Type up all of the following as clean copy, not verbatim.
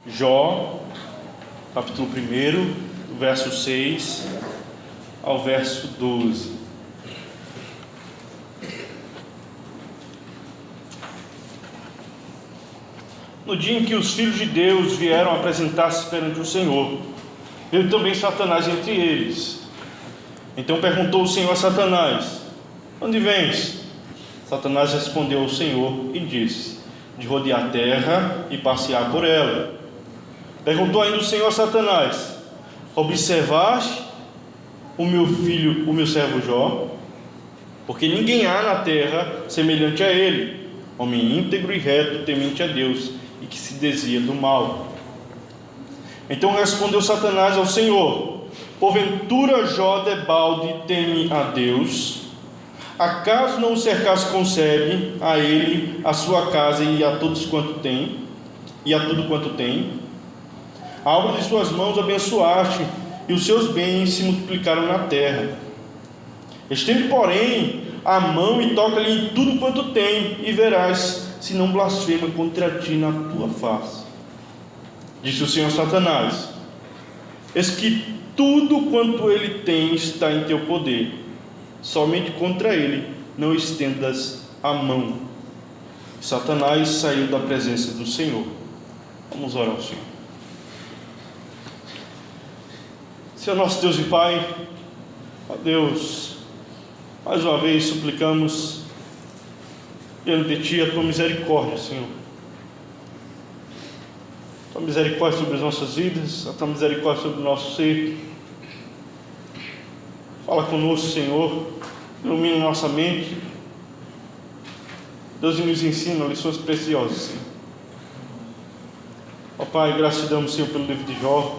Jó, capítulo 1, verso 6 ao verso 12. No dia em que os filhos de Deus vieram apresentar-se perante o Senhor, veio também Satanás entre eles. Então perguntou o Senhor a Satanás: onde vens? Satanás respondeu ao Senhor e disse: de rodear a terra e passear por ela. Perguntou ainda o Senhor a Satanás: observaste o meu filho, o meu servo Jó? Porque ninguém há na terra semelhante a ele, homem íntegro e reto, temente a Deus, e que se desvia do mal. Então respondeu Satanás ao Senhor: porventura Jó debalde teme a Deus? Acaso não o cercasse concebe a ele, a sua casa e a todos quanto tem, e a tudo quanto tem? A obra de suas mãos abençoaste, e os seus bens se multiplicaram na terra. Estende, porém, a mão e toca-lhe em tudo quanto tem, e verás se não blasfema contra ti na tua face. Disse o Senhor a Satanás: eis que tudo quanto ele tem está em teu poder, somente contra ele não estendas a mão. Satanás saiu da presença do Senhor. Vamos orar ao Senhor. Senhor nosso Deus e Pai, ó Deus, mais uma vez suplicamos diante de Ti a Tua misericórdia, Senhor. A Tua misericórdia sobre as nossas vidas, a Tua misericórdia sobre o nosso ser. Fala conosco, Senhor, ilumina nossa mente. Deus, nos ensina lições preciosas, Senhor. Ó Pai, graças te damos, Senhor, pelo livro de Jó.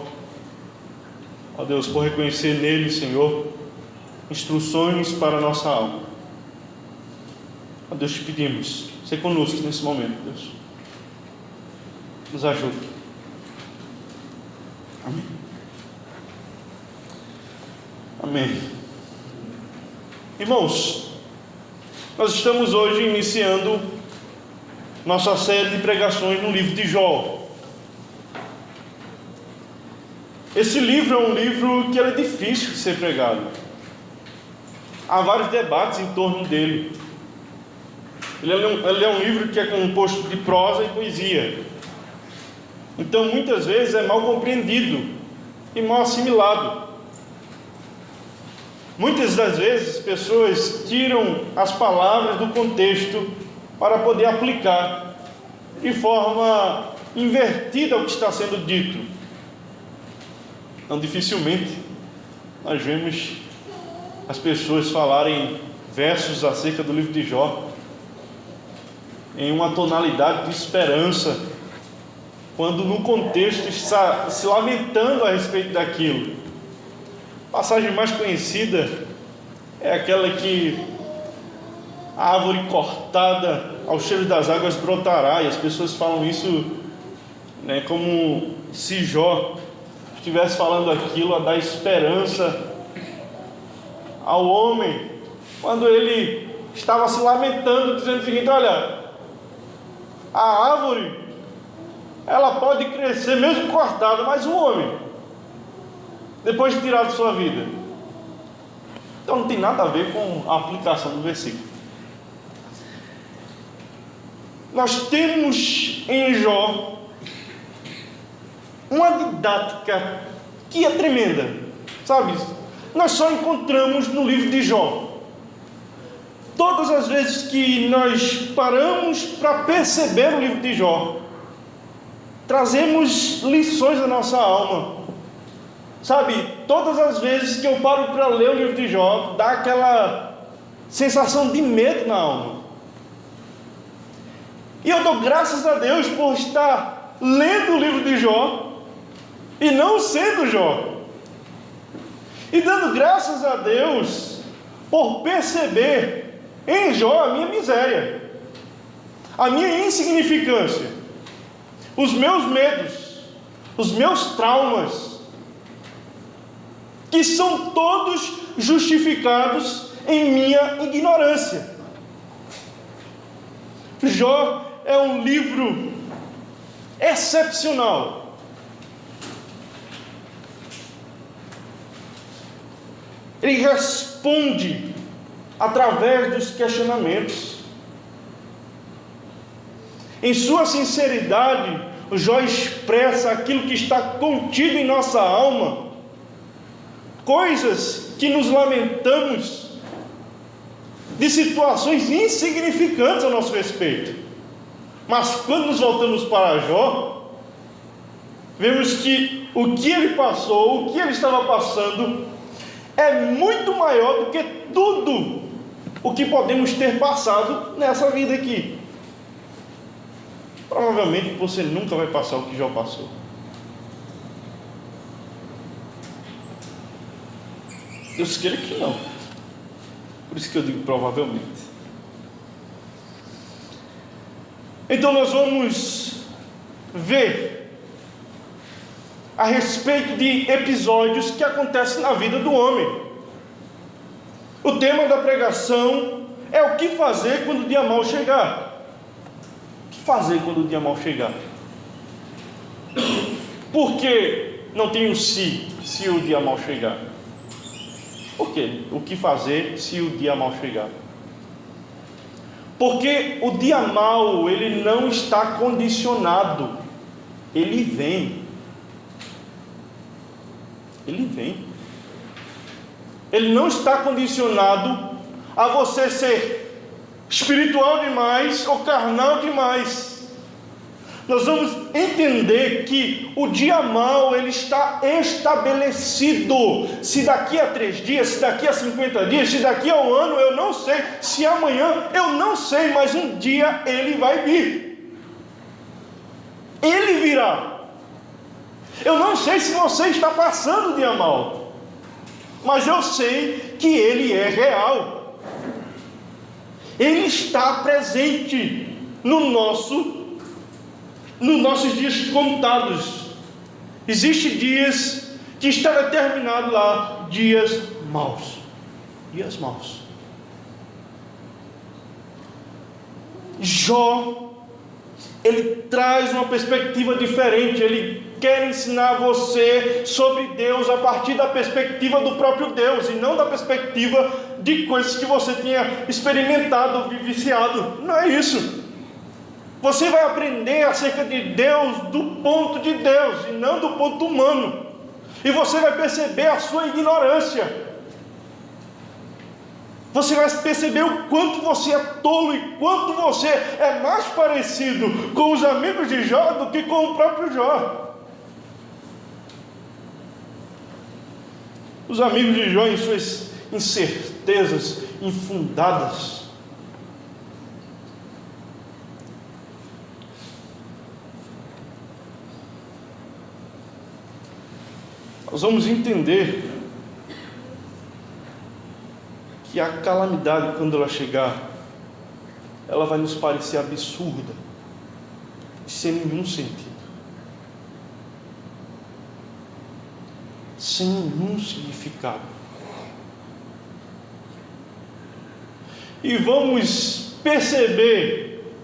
Ó Deus, por reconhecer nele, Senhor, instruções para a nossa alma. Ó Deus, te pedimos, seja conosco nesse momento, Deus. Nos ajude. Amém. Amém. Irmãos, nós estamos hoje iniciando nossa série de pregações no livro de Jó. Esse livro é um livro que é difícil de ser pregado. Há vários debates em torno dele. Ele é um livro que é composto de prosa e poesia. Então muitas vezes é mal compreendido e mal assimilado. Muitas das vezes as pessoas tiram as palavras do contexto para poder aplicar de forma invertida ao que está sendo dito. Então dificilmente nós vemos as pessoas falarem versos acerca do livro de Jó em uma tonalidade de esperança, quando no contexto está se lamentando a respeito daquilo. A passagem mais conhecida é aquela que a árvore cortada ao cheiro das águas brotará, e as pessoas falam isso, como se Jó estivesse falando aquilo a dar esperança ao homem, quando ele estava se lamentando, dizendo o seguinte: olha, a árvore ela pode crescer mesmo cortada, mas o homem, depois de tirar de sua vida. Então não tem nada a ver com a aplicação do versículo. Nós temos em Jó uma didática que é tremenda, sabe? Nós só encontramos no livro de Jó. Todas as vezes que nós paramos para perceber o livro de Jó, trazemos lições da nossa alma. Sabe, todas as vezes que eu paro para ler o livro de Jó, dá aquela sensação de medo na alma. E eu dou graças a Deus por estar lendo o livro de Jó e não sendo Jó. E dando graças a Deus por perceber em Jó a minha miséria, a minha insignificância, os meus medos, os meus traumas, que são todos justificados em minha ignorância. Jó é um livro excepcional, Ele responde através dos questionamentos. Em sua sinceridade, Jó expressa aquilo que está contido em nossa alma, coisas que nos lamentamos, de situações insignificantes a nosso respeito. Mas quando nos voltamos para Jó, vemos que o que ele passou, o que ele estava passando, é muito maior do que tudo o que podemos ter passado nessa vida aqui. Provavelmente você nunca vai passar o que Jó passou. Deus queira que não. Por isso que eu digo provavelmente. Então nós vamos ver a respeito de episódios que acontecem na vida do homem. O tema da pregação é o que fazer quando o dia mau chegar. O que fazer quando o dia mau chegar? Por que não tem o se o dia mau chegar? Por quê? O que fazer se o dia mau chegar? Porque o dia mau, ele não está condicionado. Ele vem. Ele vem. Ele não está condicionado a você ser espiritual demais ou carnal demais. Nós vamos entender que o dia mau, ele está estabelecido. Se daqui a 3 dias, se daqui a 50 dias, se daqui a 1 ano, eu não sei. Se amanhã, eu não sei, mas um dia ele vai vir. Ele virá. Eu não sei se você está passando o dia mau, mas eu sei que ele é real. Ele está presente nos nossos dias contados. Existem dias que está determinado lá, dias maus. Dias maus. Jó, ele traz uma perspectiva diferente. Ele quer ensinar você sobre Deus a partir da perspectiva do próprio Deus, e não da perspectiva de coisas que você tinha experimentado, vivenciado. Não é isso. Você vai aprender acerca de Deus do ponto de Deus e não do ponto humano. E você vai perceber a sua ignorância. Você vai perceber o quanto você é tolo e quanto você é mais parecido com os amigos de Jó do que com o próprio Jó. Os amigos de Jó, em suas incertezas infundadas, nós vamos entender que a calamidade, quando ela chegar, ela vai nos parecer absurda, sem nenhum sentido, sem nenhum significado. E vamos perceber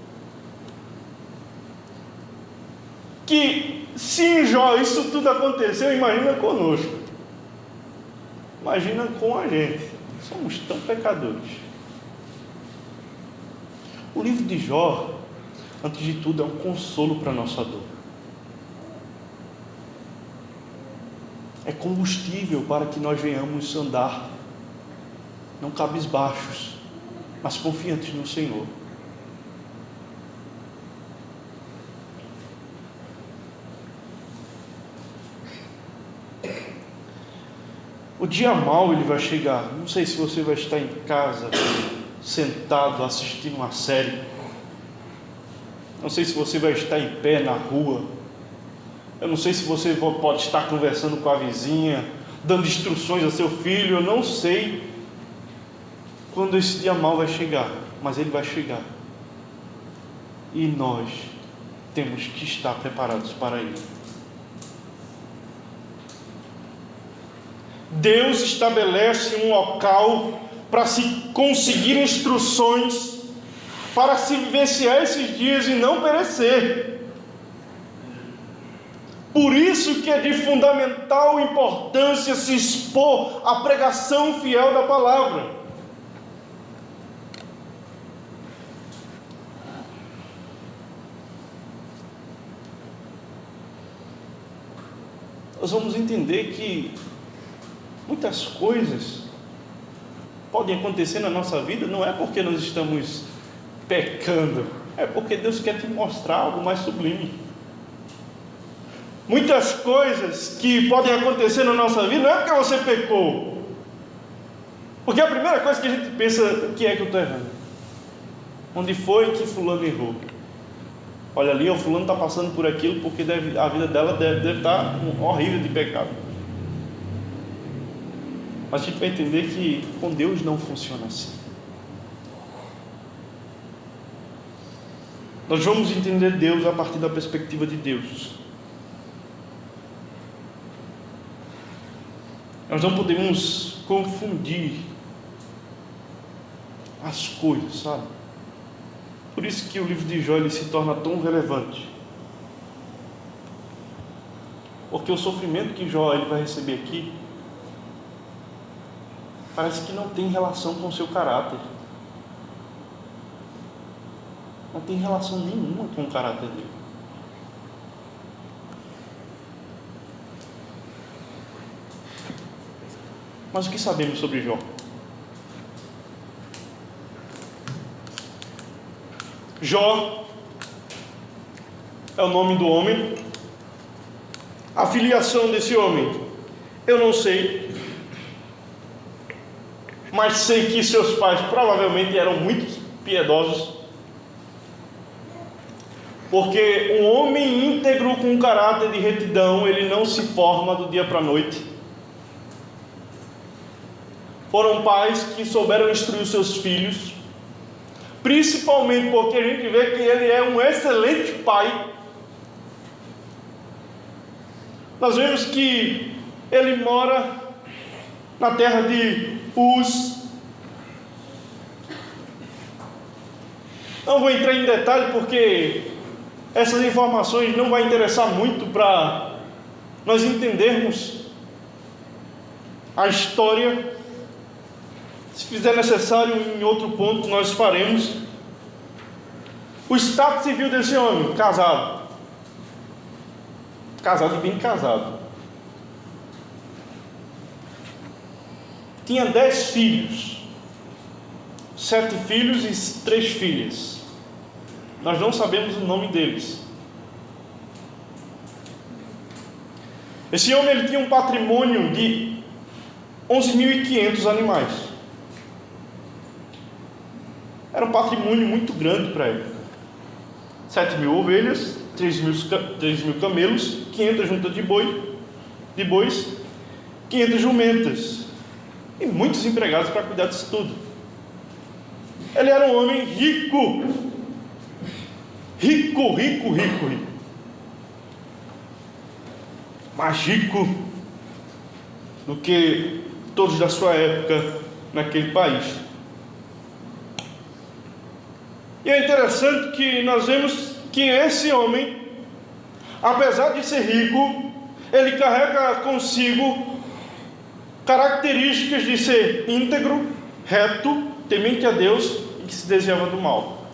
que se em Jó isso tudo aconteceu, imagina conosco, imagina com a gente. Somos tão pecadores. O livro de Jó, antes de tudo, é um consolo para a nossa dor. É combustível para que nós venhamos andar, não cabisbaixos, mas confiantes no Senhor. O dia mau ele vai chegar. Não sei se você vai estar em casa, sentado, assistindo uma série. Não sei se você vai estar em pé na rua. Eu não sei se você pode estar conversando com a vizinha, dando instruções a seu filho. Eu não sei quando esse dia mau vai chegar, mas ele vai chegar. E nós temos que estar preparados para ele. Deus estabelece um local para se conseguir instruções, para se vivenciar esses dias e não perecer. Por isso que é de fundamental importância se expor à pregação fiel da palavra. Nós vamos entender que muitas coisas podem acontecer na nossa vida, não é porque nós estamos pecando, é porque Deus quer te mostrar algo mais sublime. Muitas coisas que podem acontecer na nossa vida, não é porque você pecou, porque a primeira coisa que a gente pensa, o que é que eu estou errando? Onde foi que fulano errou? Olha ali, o fulano está passando por aquilo, porque a vida dela deve estar horrível de pecado. Mas a gente vai entender que com Deus não funciona assim. Nós vamos entender Deus a partir da perspectiva de Deus. Nós não podemos confundir as coisas, sabe? Por isso que o livro de Jó ele se torna tão relevante. Porque o sofrimento que Jó ele vai receber aqui parece que não tem relação com o seu caráter. Não tem relação nenhuma com o caráter dele. Mas o que sabemos sobre Jó? Jó é o nome do homem. A filiação desse homem eu não sei, mas sei que seus pais provavelmente eram muito piedosos, porque um homem íntegro com um caráter de retidão, ele não se forma do dia para a noite. Foram pais que souberam instruir os seus filhos, principalmente porque a gente vê que ele é um excelente pai. Nós vemos que ele mora na terra de Uz. Não vou entrar em detalhe porque essas informações não vão interessar muito para nós entendermos a história. Se fizer necessário em outro ponto, nós faremos. O status civil desse homem: casado. Casado e bem casado. Tinha 10 filhos. 7 filhos e 3 filhas. Nós não sabemos o nome deles. Esse homem ele tinha um patrimônio de 11.500 animais. Era um patrimônio muito grande para a época. 7.000 ovelhas, 3.000 camelos, 500 juntas de bois, 500 jumentas e muitos empregados para cuidar disso tudo. Ele era um homem rico, mais rico do que todos da sua época naquele país. E é interessante que nós vemos que esse homem, apesar de ser rico, ele carrega consigo características de ser íntegro, reto, temente a Deus e que se desviava do mal.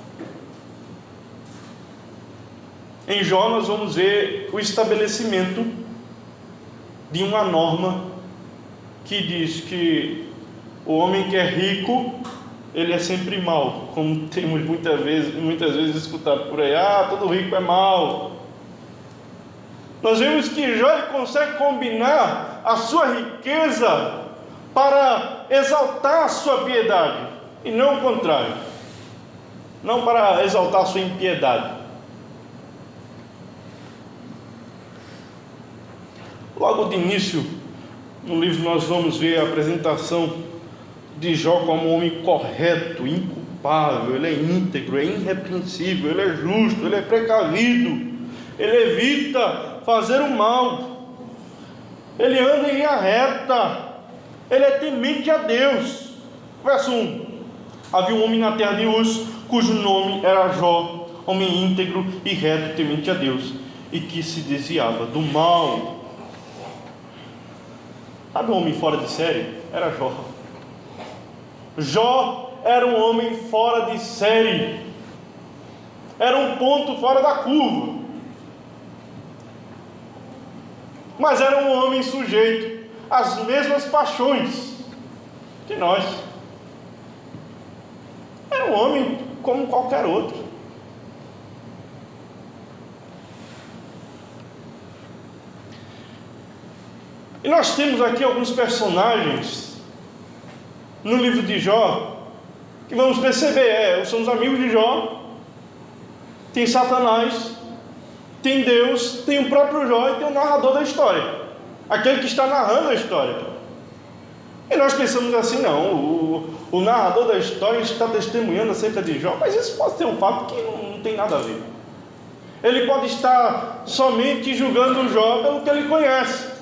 Em Jó nós vamos ver o estabelecimento de uma norma que diz que o homem que é rico, ele é sempre mau, como temos muitas vezes escutado por aí: todo rico é mau. Nós vemos que Jó ele consegue combinar a sua riqueza para exaltar a sua piedade, e não o contrário, não para exaltar a sua impiedade. Logo de início, no livro nós vamos ver a apresentação de Jó como um homem correto, inculpável. Ele é íntegro, é irrepreensível, ele é justo, ele é precavido, ele evita fazer o mal, ele anda em linha reta, ele é temente a Deus. Verso 1: havia um homem na terra de Uz, cujo nome era Jó, homem íntegro e reto, temente a Deus, e que se desviava do mal. Sabe um homem fora de série? Era Jó. Jó era um homem fora de série, era um ponto fora da curva, mas era um homem sujeito às mesmas paixões que nós. Era um homem como qualquer outro. E nós temos aqui alguns personagens no livro de Jó que vamos perceber, são os amigos de Jó. Tem Satanás, tem Deus, tem o próprio Jó e tem o narrador da história, aquele que está narrando a história. E nós pensamos assim, não, o narrador da história está testemunhando acerca de Jó, mas isso pode ser um fato que não tem nada a ver. Ele pode estar somente julgando Jó pelo que ele conhece,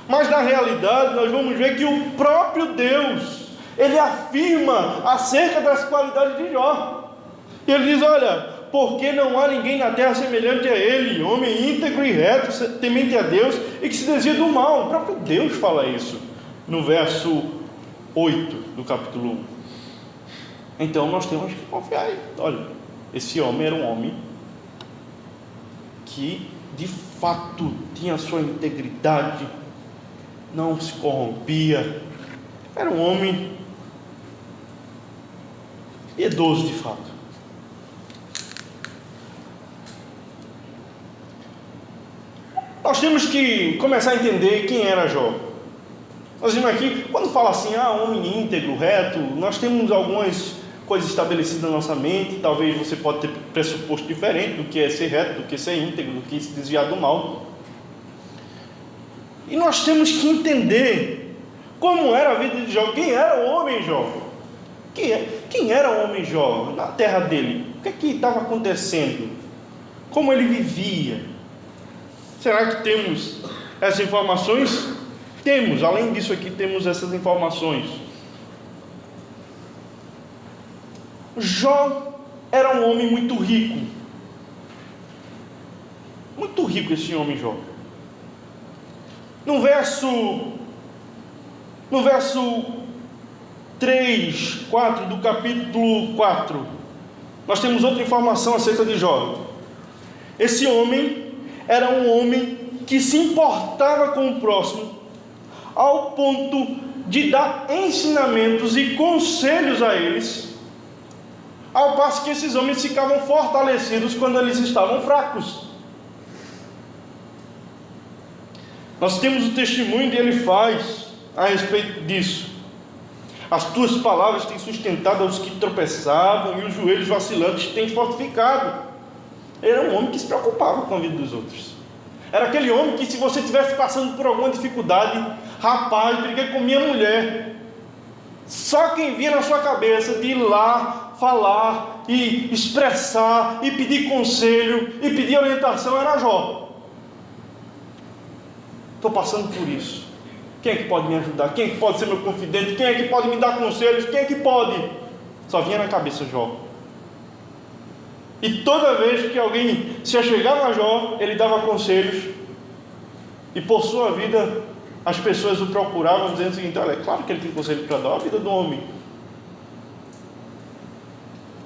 mas na realidade nós vamos ver que o próprio Deus, ele afirma acerca das qualidades de Jó. E ele diz, olha, porque não há ninguém na terra semelhante a ele, homem íntegro e reto, temente a Deus e que se desvia do mal. O próprio Deus fala isso no verso 8 do capítulo 1. Então nós temos que confiar. Olha, esse homem era um homem que de fato tinha sua integridade, não se corrompia, era um homem piedoso de fato. Nós temos que começar a entender quem era Jó. Nós vimos aqui, quando fala assim, homem íntegro, reto, nós temos algumas coisas estabelecidas na nossa mente. Talvez você pode ter pressuposto diferente do que é ser reto, do que é ser íntegro, do que é se desviar do mal. E nós temos que entender como era a vida de Jó. Quem era o homem Jó? Quem era o homem Jó na terra dele? O que estava acontecendo? Como ele vivia? Será que temos essas informações? Temos, além disso aqui temos essas informações. Jó era um homem muito rico. Muito rico esse homem Jó. No verso 3, 4 do capítulo 4, nós temos outra informação acerca de Jó. Esse homem era um homem que se importava com o próximo, ao ponto de dar ensinamentos e conselhos a eles, ao passo que esses homens ficavam fortalecidos quando eles estavam fracos. Nós temos o testemunho que ele faz a respeito disso. As tuas palavras têm sustentado aos que tropeçavam, e os joelhos vacilantes têm fortificado. Ele era um homem que se preocupava com a vida dos outros. Era aquele homem que, se você estivesse passando por alguma dificuldade, rapaz, briguei com minha mulher, só quem vinha na sua cabeça de ir lá falar e expressar e pedir conselho e pedir orientação era Jó. Estou passando por isso. Quem é que pode me ajudar? Quem é que pode ser meu confidente? Quem é que pode me dar conselhos? Quem é que pode? Só vinha na cabeça Jó. E toda vez que alguém se achegava a Jó, ele dava conselhos. E por sua vida, as pessoas o procuravam dizendo o seguinte: olha, é claro que ele tem conselho para dar a vida do homem.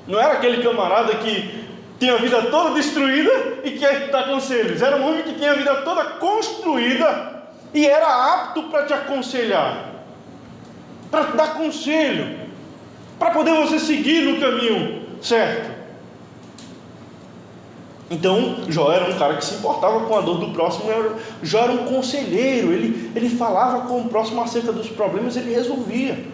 Não era aquele camarada que tinha a vida toda destruída e quer dar conselhos. Era um homem que tinha a vida toda construída e era apto para te aconselhar, para te dar conselho, para poder você seguir no caminho certo. Então Jó era um cara que se importava com a dor do próximo. Jó era um conselheiro. Ele falava com o próximo acerca dos problemas, ele resolvia.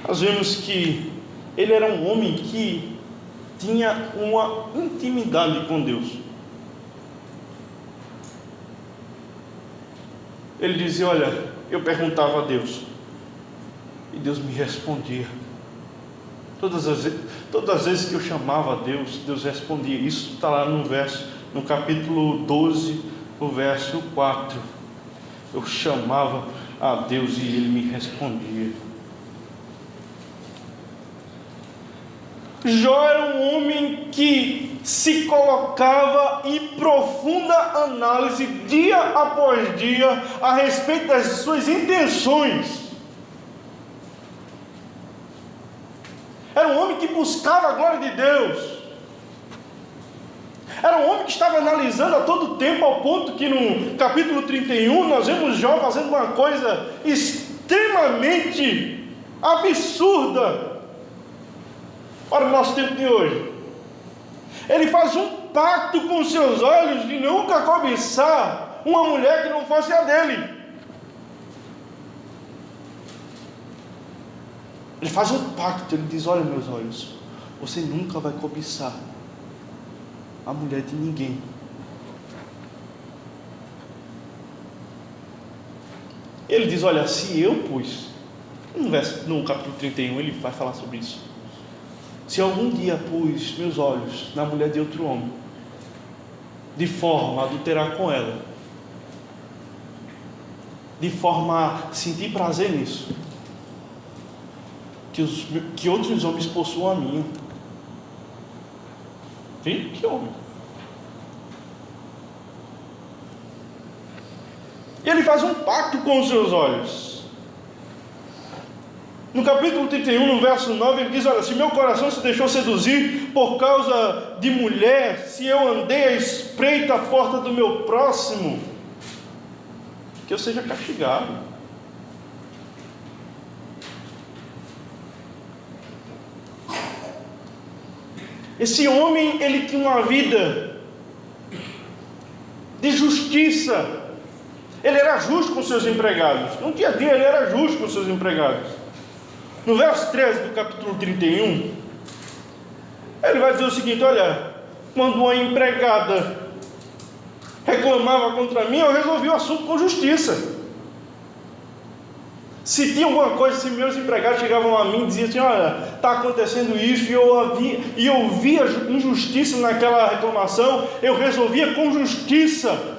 Nós vemos que ele era um homem que tinha uma intimidade com Deus. Ele dizia: olha, eu perguntava a Deus e Deus me respondia. Todas as vezes que eu chamava a Deus, Deus respondia. Isso está lá no capítulo 12, o verso 4. Eu chamava a Deus e Ele me respondia. Jó era um homem que se colocava em profunda análise, dia após dia, a respeito das suas intenções. Era um homem que buscava a glória de Deus. Era um homem que estava analisando a todo tempo, ao ponto que no capítulo 31 nós vemos Jó fazendo uma coisa extremamente absurda para o nosso tempo de hoje. Ele faz um pacto com seus olhos de nunca cobiçar uma mulher que não fosse a dele. Ele faz um pacto, ele diz: olha, meus olhos, você nunca vai cobiçar a mulher de ninguém. Ele diz: olha, se eu pus, no capítulo 31 ele vai falar sobre isso. Se algum dia pus meus olhos na mulher de outro homem, de forma a adulterar com ela, de forma a sentir prazer nisso, que outros homens possuam a minha. Viu? Que homem. E ele faz um pacto com os seus olhos. No capítulo 31, no verso 9, ele diz: olha, se meu coração se deixou seduzir por causa de mulher, se eu andei à espreita a porta do meu próximo, que eu seja castigado. Esse homem, ele tinha uma vida de justiça. Ele era justo com seus empregados. No dia a dia ele era justo com seus empregados. No verso 13 do capítulo 31, ele vai dizer o seguinte: olha, quando uma empregada reclamava contra mim, eu resolvi o assunto com justiça. Se tinha alguma coisa, se meus empregados chegavam a mim e diziam assim: olha, está acontecendo isso, e eu via injustiça naquela reclamação, eu resolvia com justiça.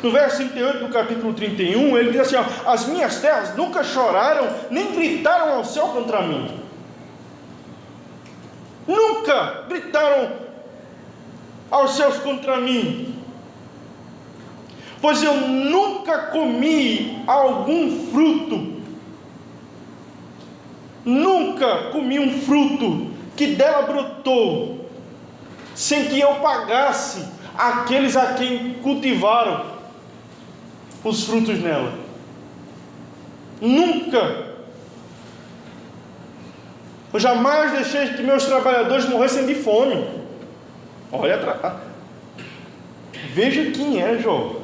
No verso 38 do capítulo 31, ele diz assim: ó, as minhas terras nunca choraram, nem gritaram ao céu contra mim. Nunca gritaram aos céus contra mim, pois eu nunca comi algum fruto, nunca comi um fruto que dela brotou, sem que eu pagasse aqueles a quem cultivaram os frutos nela. Nunca. Eu jamais deixei que meus trabalhadores morressem de fome. Olha, veja quem é Jó.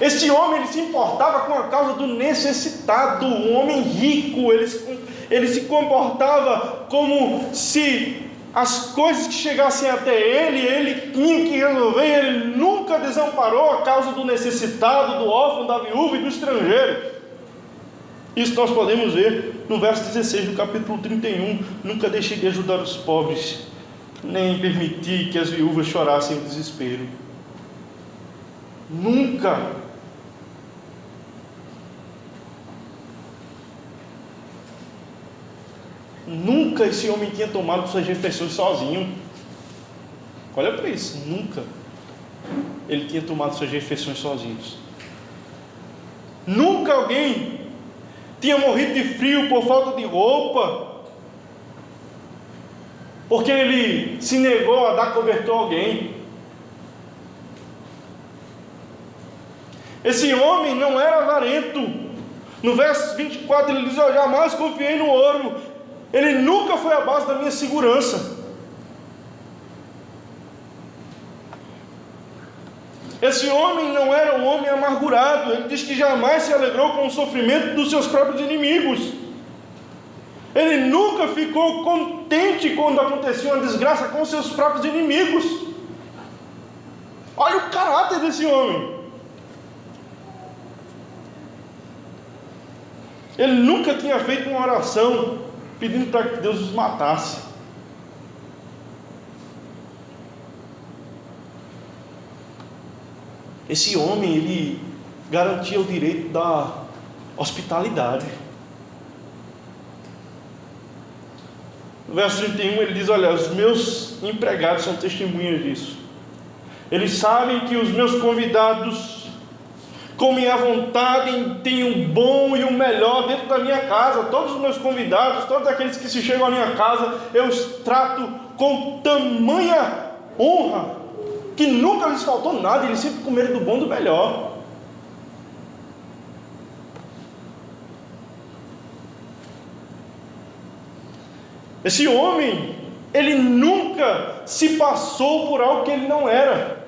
Esse homem, ele se importava com a causa do necessitado, um homem rico. Ele se comportava como se as coisas que chegassem até ele tinha que resolver. Ele nunca desamparou a causa do necessitado, do órfão, da viúva e do estrangeiro. Isso nós podemos ver no verso 16 do capítulo 31. Nunca deixei de ajudar os pobres, nem permiti que as viúvas chorassem o desespero. Nunca. Nunca esse homem tinha tomado suas refeições sozinho. Olha para isso, nunca ele tinha tomado suas refeições sozinhos. Nunca alguém tinha morrido de frio por falta de roupa, porque ele se negou a dar cobertor a alguém. Esse homem não era avarento. No verso 24 ele diz: eu jamais confiei no ouro. Ele nunca foi a base da minha segurança. Esse homem não era um homem amargurado. Ele diz que jamais se alegrou com o sofrimento dos seus próprios inimigos. Ele nunca ficou contente quando acontecia uma desgraça com seus próprios inimigos. Olha o caráter desse homem. Ele nunca tinha feito uma oração pedindo para que Deus os matasse. Esse homem, ele garantia o direito da hospitalidade. No verso 31 ele diz: olha, os meus empregados são testemunhas disso. Eles sabem que os meus convidados comem à vontade e têm o bom e o melhor dentro da minha casa. Todos os meus convidados, todos aqueles que se chegam à minha casa, eu os trato com tamanha honra, que nunca lhes faltou nada, eles sempre comeram do bom e do melhor. Esse homem, ele nunca se passou por algo que ele não era.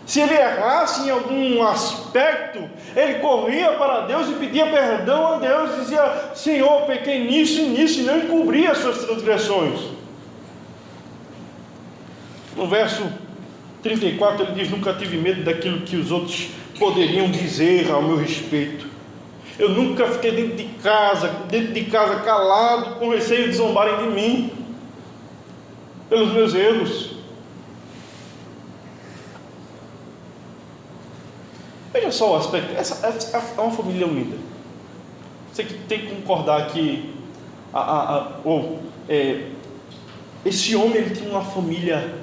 Se ele errasse em algum aspecto, ele corria para Deus e pedia perdão a Deus, dizia: Senhor, pequei nisso e nisso, e não encobria as suas transgressões. No verso 34 ele diz: nunca tive medo daquilo que os outros poderiam dizer ao meu respeito. Eu nunca fiquei dentro de casa calado, com receio de zombarem de mim, pelos meus erros. Veja só o aspecto, essa é uma família unida. Você tem que concordar que esse homem, ele tinha uma família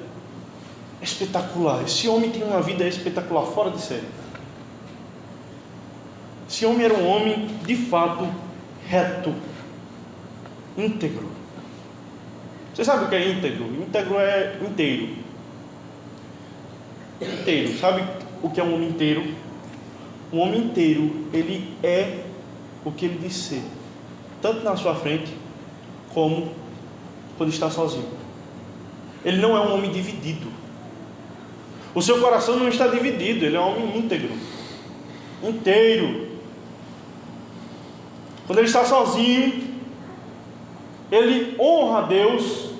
espetacular. Esse homem tinha uma vida espetacular, fora de série. Esse homem era um homem de fato reto, íntegro. Você sabe o que é íntegro? Íntegro é inteiro. Inteiro. Sabe o que é um homem inteiro? Um homem inteiro, ele é o que ele diz ser, tanto na sua frente como quando está sozinho. Ele não é um homem dividido. O seu coração não está dividido. Ele é um homem íntegro, inteiro. Quando ele está sozinho, ele honra a Deus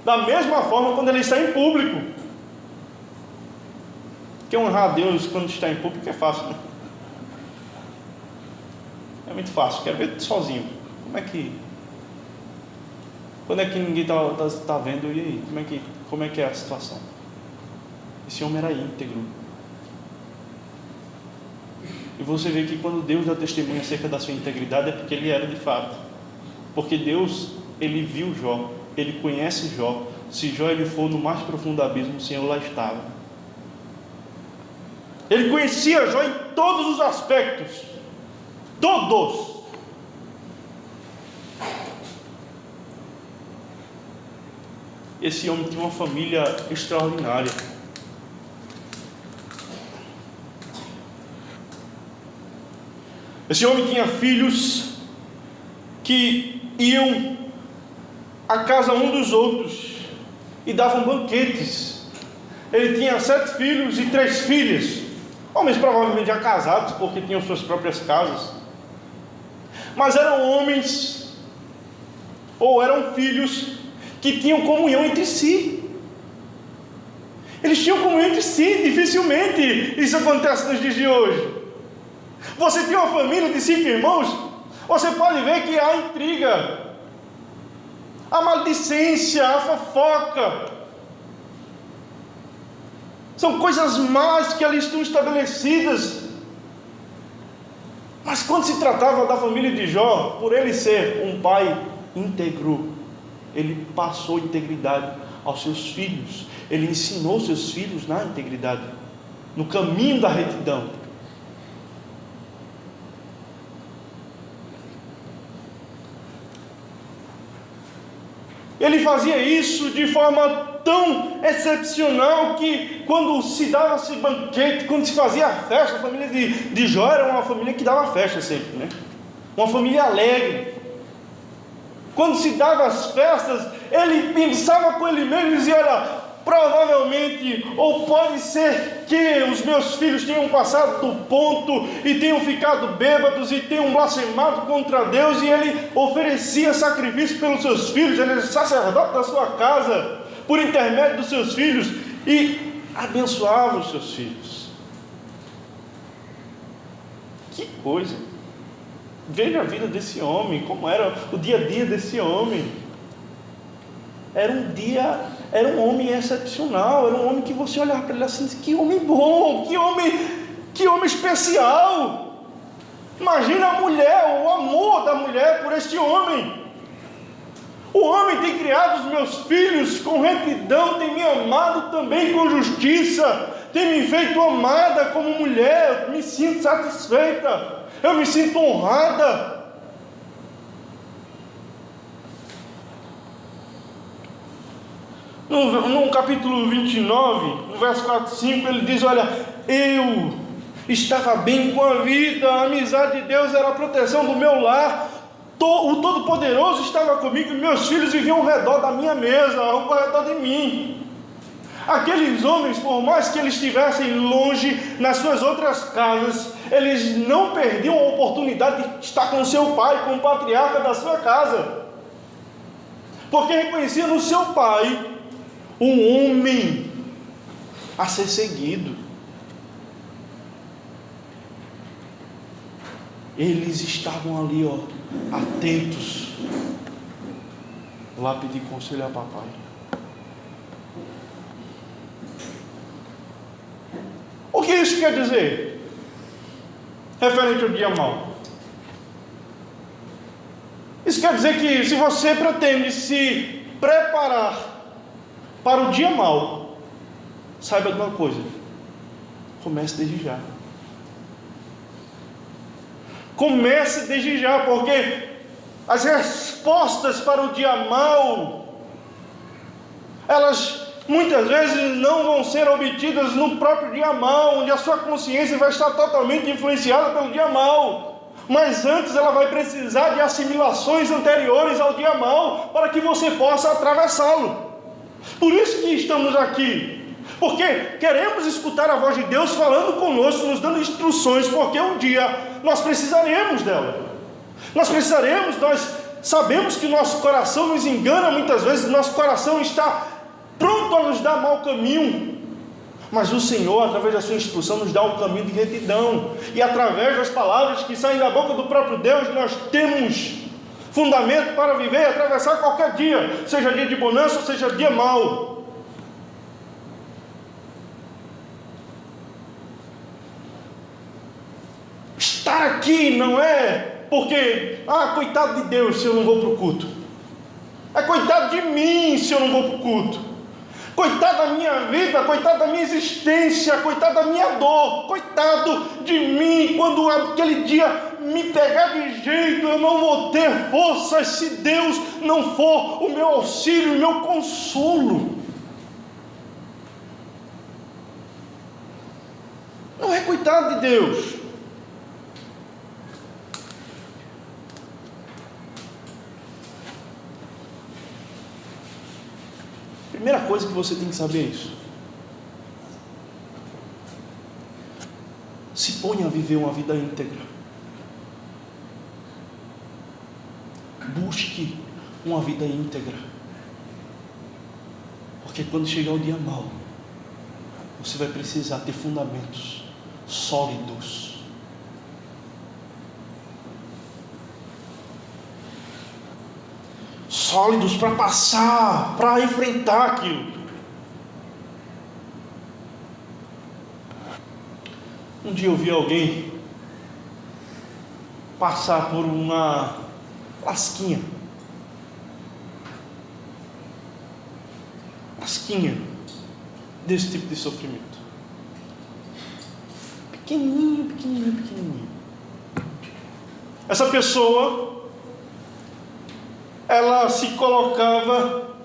da mesma forma quando ele está em público. Porque honrar a Deus quando está em público é fácil, né? É muito fácil. Quero ver sozinho. Quando é que ninguém está vendo? E aí? Como é que é a situação? Esse homem era íntegro. E você vê que quando Deus dá testemunho acerca da sua integridade, é porque ele era de fato. Porque Deus, ele viu Jó, ele conhece Jó. Se Jó ele for no mais profundo abismo, o Senhor lá estava. Ele conhecia Jó em todos os aspectos. Todos. Esse homem tinha uma família extraordinária. Esse homem tinha filhos que iam à casa um dos outros e davam banquetes. Ele tinha 7 filhos e 3 filhas, homens provavelmente já casados, porque tinham suas próprias casas, mas eram homens, ou eram filhos, que tinham comunhão entre si. Eles tinham comunhão entre si. Dificilmente isso acontece nos dias de hoje. Você tem uma família de 5 irmãos, você pode ver que há intriga, a maledicência, a fofoca. São coisas más que ali estão estabelecidas. Mas quando se tratava da família de Jó, por ele ser um pai íntegro, ele passou integridade aos seus filhos. Ele ensinou seus filhos na integridade, no caminho da retidão. Ele fazia isso de forma tão excepcional que quando se dava esse banquete, quando se fazia a festa, a família de Jó era uma família que dava festa sempre, né? Uma família alegre. Quando se dava as festas, ele pensava com ele mesmo e dizia: olha, provavelmente, ou pode ser que os meus filhos tenham passado do ponto e tenham ficado bêbados e tenham blasfemado contra Deus, e ele oferecia sacrifício pelos seus filhos. Ele era sacerdote da sua casa, por intermédio dos seus filhos, e abençoava os seus filhos. Que coisa! Veja a vida desse homem, como era o dia a dia desse homem. Era um homem excepcional, era um homem que você olhava para ele assim: que homem bom, que homem especial. Imagina a mulher, o amor da mulher por este homem. O homem tem criado os meus filhos com retidão, tem me amado também com justiça, tem me feito amada como mulher. Eu me sinto satisfeita, eu me sinto honrada. No capítulo 29, no verso 4 e 5, ele diz: olha, eu estava bem com a vida, a amizade de Deus era a proteção do meu lar, o Todo-Poderoso estava comigo, e meus filhos viviam ao redor da minha mesa, ao redor de mim. Aqueles homens, por mais que eles estivessem longe nas suas outras casas, eles não perdiam a oportunidade de estar com seu pai, com o patriarca da sua casa, porque reconheciam no seu pai um homem a ser seguido. Eles estavam ali, atentos. Vou lá pedir conselho a papai. O que isso quer dizer? Referente ao dia mau. Isso quer dizer que se você pretende se preparar para o dia mau, saiba de uma coisa: comece desde já. Comece desde já, porque as respostas para o dia mau, elas muitas vezes não vão ser obtidas no próprio dia mau, onde a sua consciência vai estar totalmente influenciada pelo dia mau. Mas antes ela vai precisar de assimilações anteriores ao dia mau, para que você possa atravessá-lo. Por isso que estamos aqui, porque queremos escutar a voz de Deus falando conosco, nos dando instruções, porque um dia nós precisaremos dela. Nós sabemos que nosso coração nos engana muitas vezes, nosso coração está pronto a nos dar mau caminho, mas o Senhor, através da sua instrução, nos dá um caminho de retidão, e através das palavras que saem da boca do próprio Deus, nós temos fundamento para viver e atravessar qualquer dia, seja dia de bonança ou seja dia mau. Estar aqui não é porque, coitado de Deus se eu não vou para o culto, é coitado de mim se eu não vou para o culto, coitado da minha vida, coitado da minha existência, coitado da minha dor, coitado de mim, quando aquele dia me pegar de jeito, eu não vou ter forças se Deus não for o meu auxílio, o meu consolo. Não é coitado de Deus. Primeira coisa que você tem que saber é isso. Se ponha a viver uma vida íntegra. Busque uma vida íntegra. Porque quando chegar o dia mau, você vai precisar ter fundamentos sólidos. Sólidos para passar, para enfrentar aquilo. Um dia eu vi alguém passar por uma lasquinha desse tipo de sofrimento. Pequenininho. Essa pessoa, ela se colocava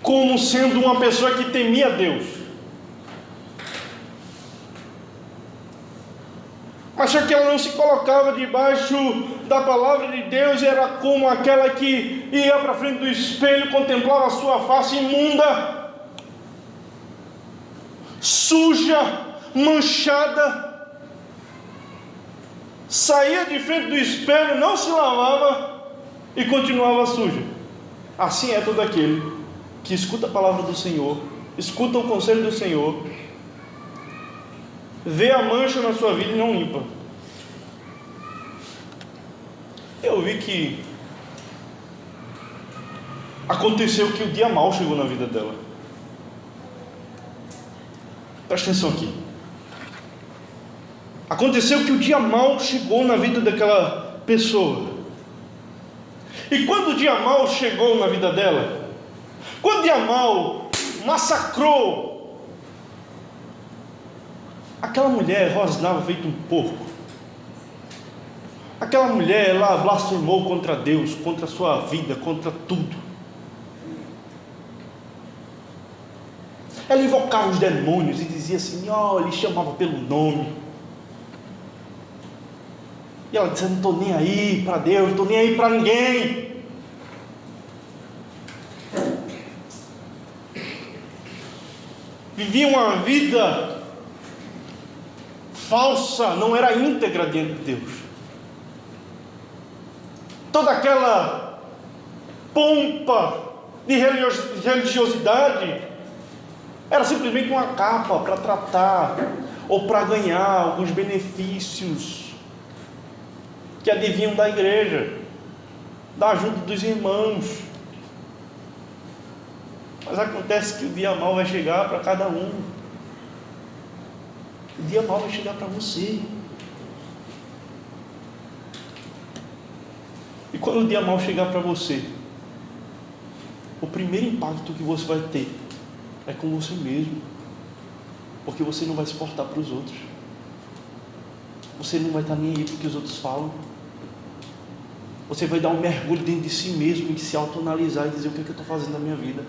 como sendo uma pessoa que temia Deus, mas só que ela não se colocava debaixo da palavra de Deus, era como aquela que ia para frente do espelho, contemplava a sua face imunda, suja, manchada, saía de frente do espelho, não se lavava e continuava suja. Assim é todo aquele que escuta a palavra do Senhor, escuta o conselho do Senhor, vê a mancha na sua vida e não limpa. Eu vi que aconteceu que o dia mau chegou na vida dela. Presta atenção aqui. Aconteceu que o dia mau chegou na vida daquela pessoa. E quando o dia mau chegou na vida dela, quando o dia mau massacrou, aquela mulher rosnava feito um porco. Aquela mulher, ela blasfemou contra Deus, contra a sua vida, contra tudo. Ela invocava os demônios e dizia assim, ele chamava pelo nome. E ela dizia, não estou nem aí para Deus, não estou nem aí para ninguém. Vivia uma vida falsa, não era íntegra diante de Deus. Toda aquela pompa de religiosidade era simplesmente uma capa para tratar ou para ganhar alguns benefícios que adivinham da igreja, da ajuda dos irmãos. Mas acontece que o dia mau vai chegar para cada um. O dia mau vai chegar para você. E quando o dia mau chegar para você, o primeiro impacto que você vai ter é com você mesmo, porque você não vai se portar para os outros, você não vai estar nem aí porque os outros falam, você vai dar um mergulho dentro de si mesmo e se autoanalisar e dizer o que é que eu estou fazendo na minha vida.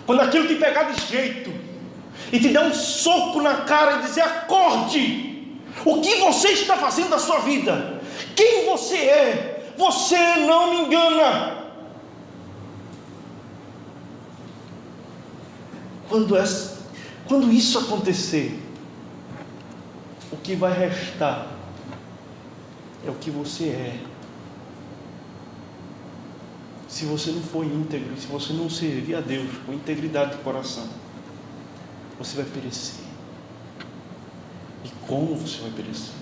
Quando aquilo te pegar de jeito e te der um soco na cara e dizer, acorde, o que você está fazendo da sua vida, quem você é, você não me engana. Quando isso acontecer, o que vai restar é o que você é. Se você não for íntegro, se você não servir a Deus com integridade de coração, você vai perecer. E como você vai perecer?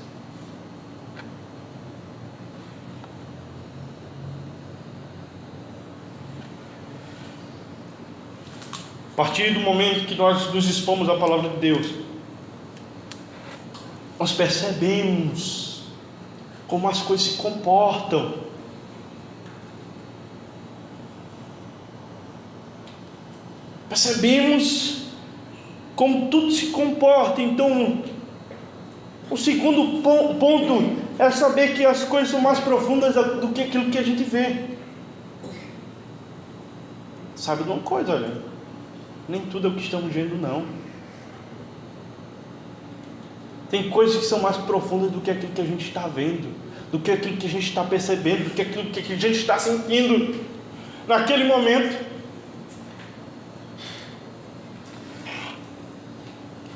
A partir do momento que nós nos expomos à palavra de Deus, nós percebemos como as coisas se comportam. Percebemos como tudo se comporta. Então, o segundo ponto é saber que as coisas são mais profundas do que aquilo que a gente vê. Sabe de uma coisa, olha, nem tudo é o que estamos vendo, não. Tem coisas que são mais profundas do que aquilo que a gente está vendo, do que aquilo que a gente está percebendo, do que aquilo que a gente está sentindo naquele momento.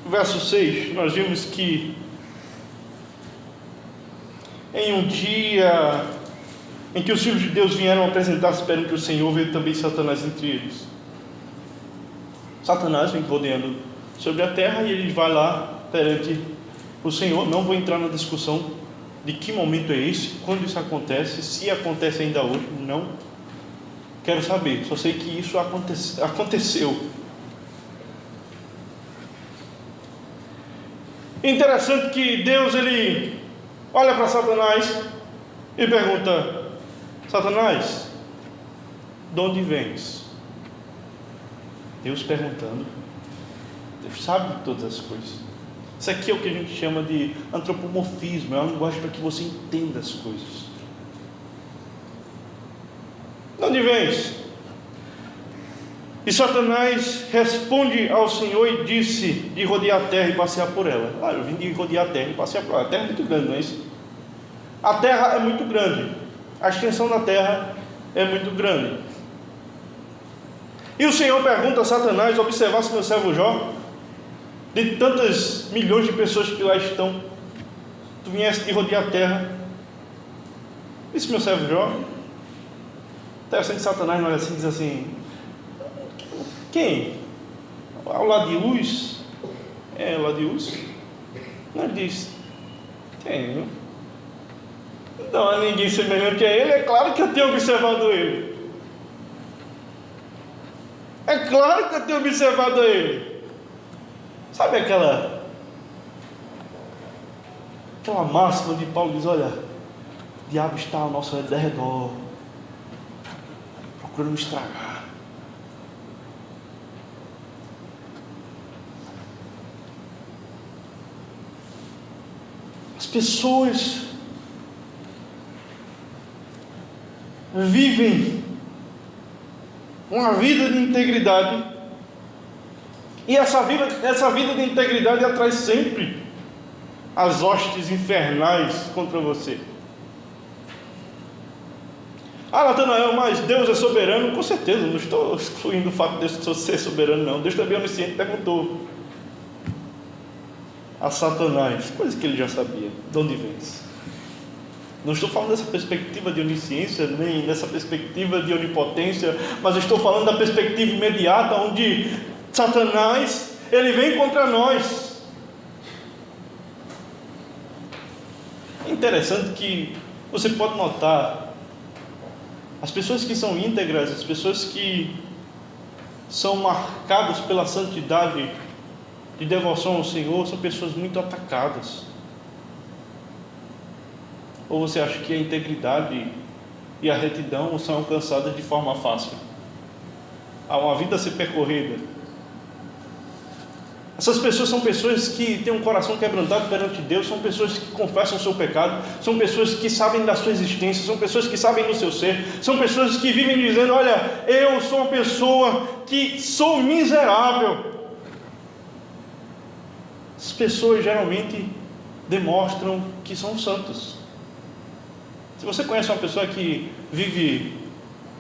Verso 6, nós vimos que em um dia em que os filhos de Deus vieram apresentar-se perante o Senhor, veio também Satanás entre eles. Satanás vem rodeando sobre a terra e ele vai lá perante o Senhor. Não vou entrar na discussão de que momento é esse, quando isso acontece, se acontece ainda hoje, não quero saber, só sei que isso aconteceu. Interessante que Deus, ele olha para Satanás e pergunta, Satanás, de onde vens? Deus perguntando. Deus sabe de todas as coisas. Isso aqui é o que a gente chama de antropomorfismo, é uma linguagem para que você entenda as coisas. De onde vens? E Satanás responde ao Senhor e disse, de rodear a terra e passear por ela. Eu vim de rodear a terra e passear por ela. A terra é muito grande, não é isso? A terra é muito grande. A extensão da terra é muito grande. E o Senhor pergunta a Satanás, observasse meu servo Jó, de tantas milhões de pessoas que lá estão, tu viesse de rodear a terra. Disse meu servo Jó. Interessante, Satanás não é assim, diz assim, quem? Ao lado de Uz? Ao lado de Uz? Não, ele diz, tenho. Não há ninguém semelhante a ele, é claro que eu tenho observado ele. É claro que eu tenho observado ele. Sabe Aquela máxima de Paulo diz: olha, o diabo está ao nosso redor, procurando estragar. As pessoas vivem uma vida de integridade, e essa vida de integridade atrai sempre as hostes infernais contra você. Ah, Natanael, mas Deus é soberano. Com certeza, não estou excluindo o fato de Deus ser soberano, não. Deus também é onisciente, perguntou a Satanás, coisa que ele já sabia: de onde vens? Não estou falando dessa perspectiva de onisciência, nem dessa perspectiva de onipotência, mas estou falando da perspectiva imediata, onde Satanás, ele vem contra nós. É interessante que você pode notar, as pessoas que são íntegras, as pessoas que são marcadas pela santidade de devoção ao Senhor, são pessoas muito atacadas. Ou você acha que a integridade e a retidão são alcançadas de forma fácil? Há uma vida a ser percorrida. Essas pessoas são pessoas que têm um coração quebrantado perante Deus, são pessoas que confessam o seu pecado, são pessoas que sabem da sua existência, são pessoas que sabem do seu ser, são pessoas que vivem dizendo: olha, eu sou uma pessoa que sou miserável. Essas pessoas geralmente demonstram que são santos. Se você conhece uma pessoa que vive,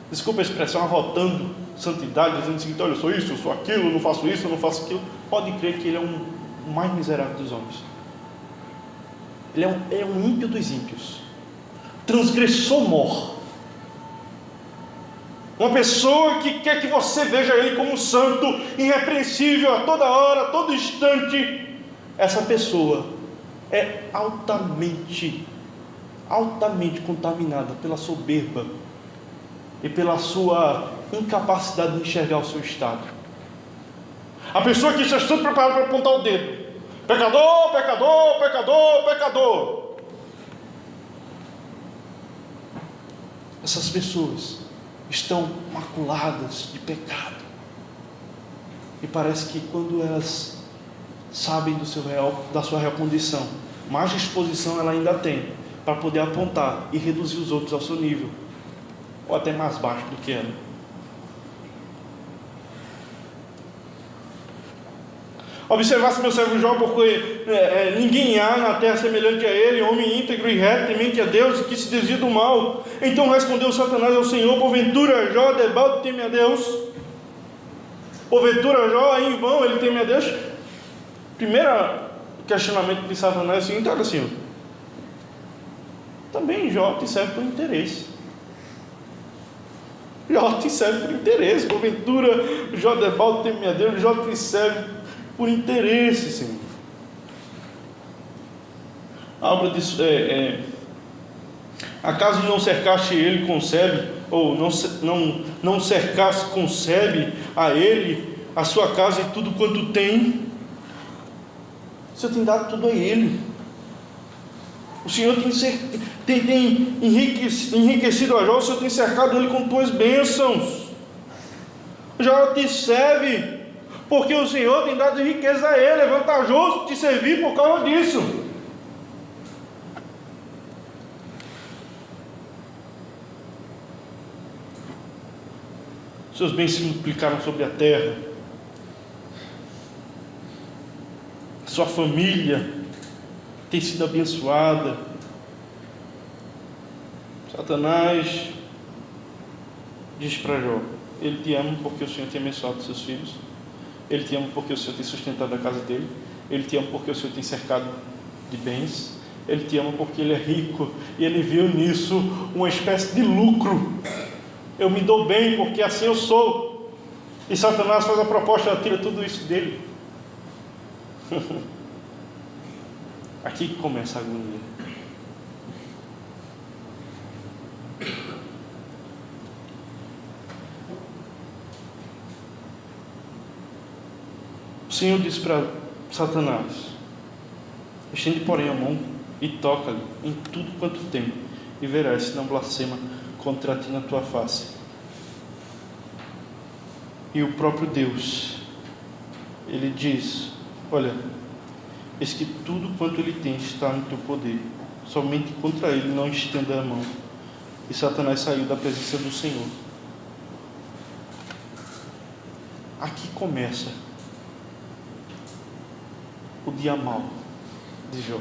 desculpa a expressão, arrotando santidade, dizendo o seguinte: olha, eu sou isso, eu sou aquilo, eu não faço isso, eu não faço aquilo, pode crer que ele é o mais miserável dos homens. Ele é um ímpio dos ímpios, transgressor mor. Uma pessoa que quer que você veja ele como santo, irrepreensível a toda hora, a todo instante. Essa pessoa é altamente contaminada pela soberba e pela sua incapacidade de enxergar o seu estado. A pessoa que está sempre preparada para apontar o dedo: pecador, pecador, pecador, pecador. Essas pessoas estão maculadas de pecado, e parece que quando elas sabem da sua real condição, mais disposição ela ainda tem para poder apontar e reduzir os outros ao seu nível, ou até mais baixo do que ela. Observasse meu servo Jó, porque ninguém há na terra semelhante a ele, homem íntegro e reto, temente a Deus, e que se desvia do mal. Então respondeu Satanás ao Senhor: porventura Jó debalde teme a Deus? Porventura Jó aí em vão ele teme a Deus? Primeiro questionamento de Satanás é o seguinte: olha, Senhor, também Jó te serve por interesse. Jó te serve por interesse. Porventura Jó debalde teme a Deus? Jó te serve por interesse, Senhor. A obra diz: acaso não cercaste ele, concebe, ou não cercaste, concebe a ele, a sua casa e tudo quanto tem? O Senhor tem dado tudo a ele. O Senhor tem enriquecido a Jó. O Senhor tem cercado ele com tuas bênçãos. Jó te serve porque o Senhor tem dado riqueza a ele. É vantajoso te servir por causa disso. Seus bens se multiplicaram sobre a terra. Sua família tem sido abençoada. Satanás diz para Jó: ele te ama porque o Senhor tem abençoado seus filhos. Ele te ama porque o Senhor tem sustentado a casa dele. Ele te ama porque o Senhor tem cercado de bens. Ele te ama porque ele é rico e ele viu nisso uma espécie de lucro. Eu me dou bem porque assim eu sou. E Satanás faz a proposta, tira tudo isso dele. Aqui que começa a agonia. O Senhor disse para Satanás: estende, porém, a mão e toca-lhe em tudo quanto tem, e verás se não blasfema contra ti na tua face. E o próprio Deus, ele diz: olha, eis que tudo quanto ele tem está no teu poder, somente contra ele não estenda a mão. E Satanás saiu da presença do Senhor. Aqui começa o dia mau de Jó.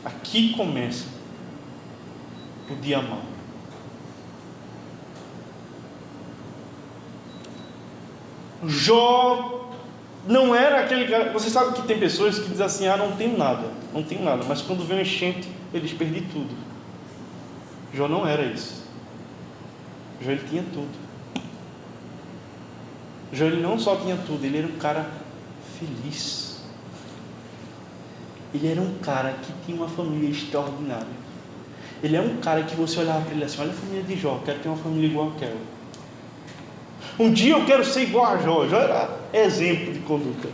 Aqui começa o dia mau. Jó não era aquele cara. Você sabe que tem pessoas que dizem assim: não tenho nada, mas quando vem um enchente, eles perdem tudo. Jó não era isso. Jó, ele tinha tudo. Jó, ele não só tinha tudo, ele era um cara feliz. Ele era um cara que tinha uma família extraordinária. Ele é um cara que você olhava para ele assim: olha a família de Jó, quero ter uma família igual àquela. Um dia eu quero ser igual a Jó. Jó era exemplo de conduta.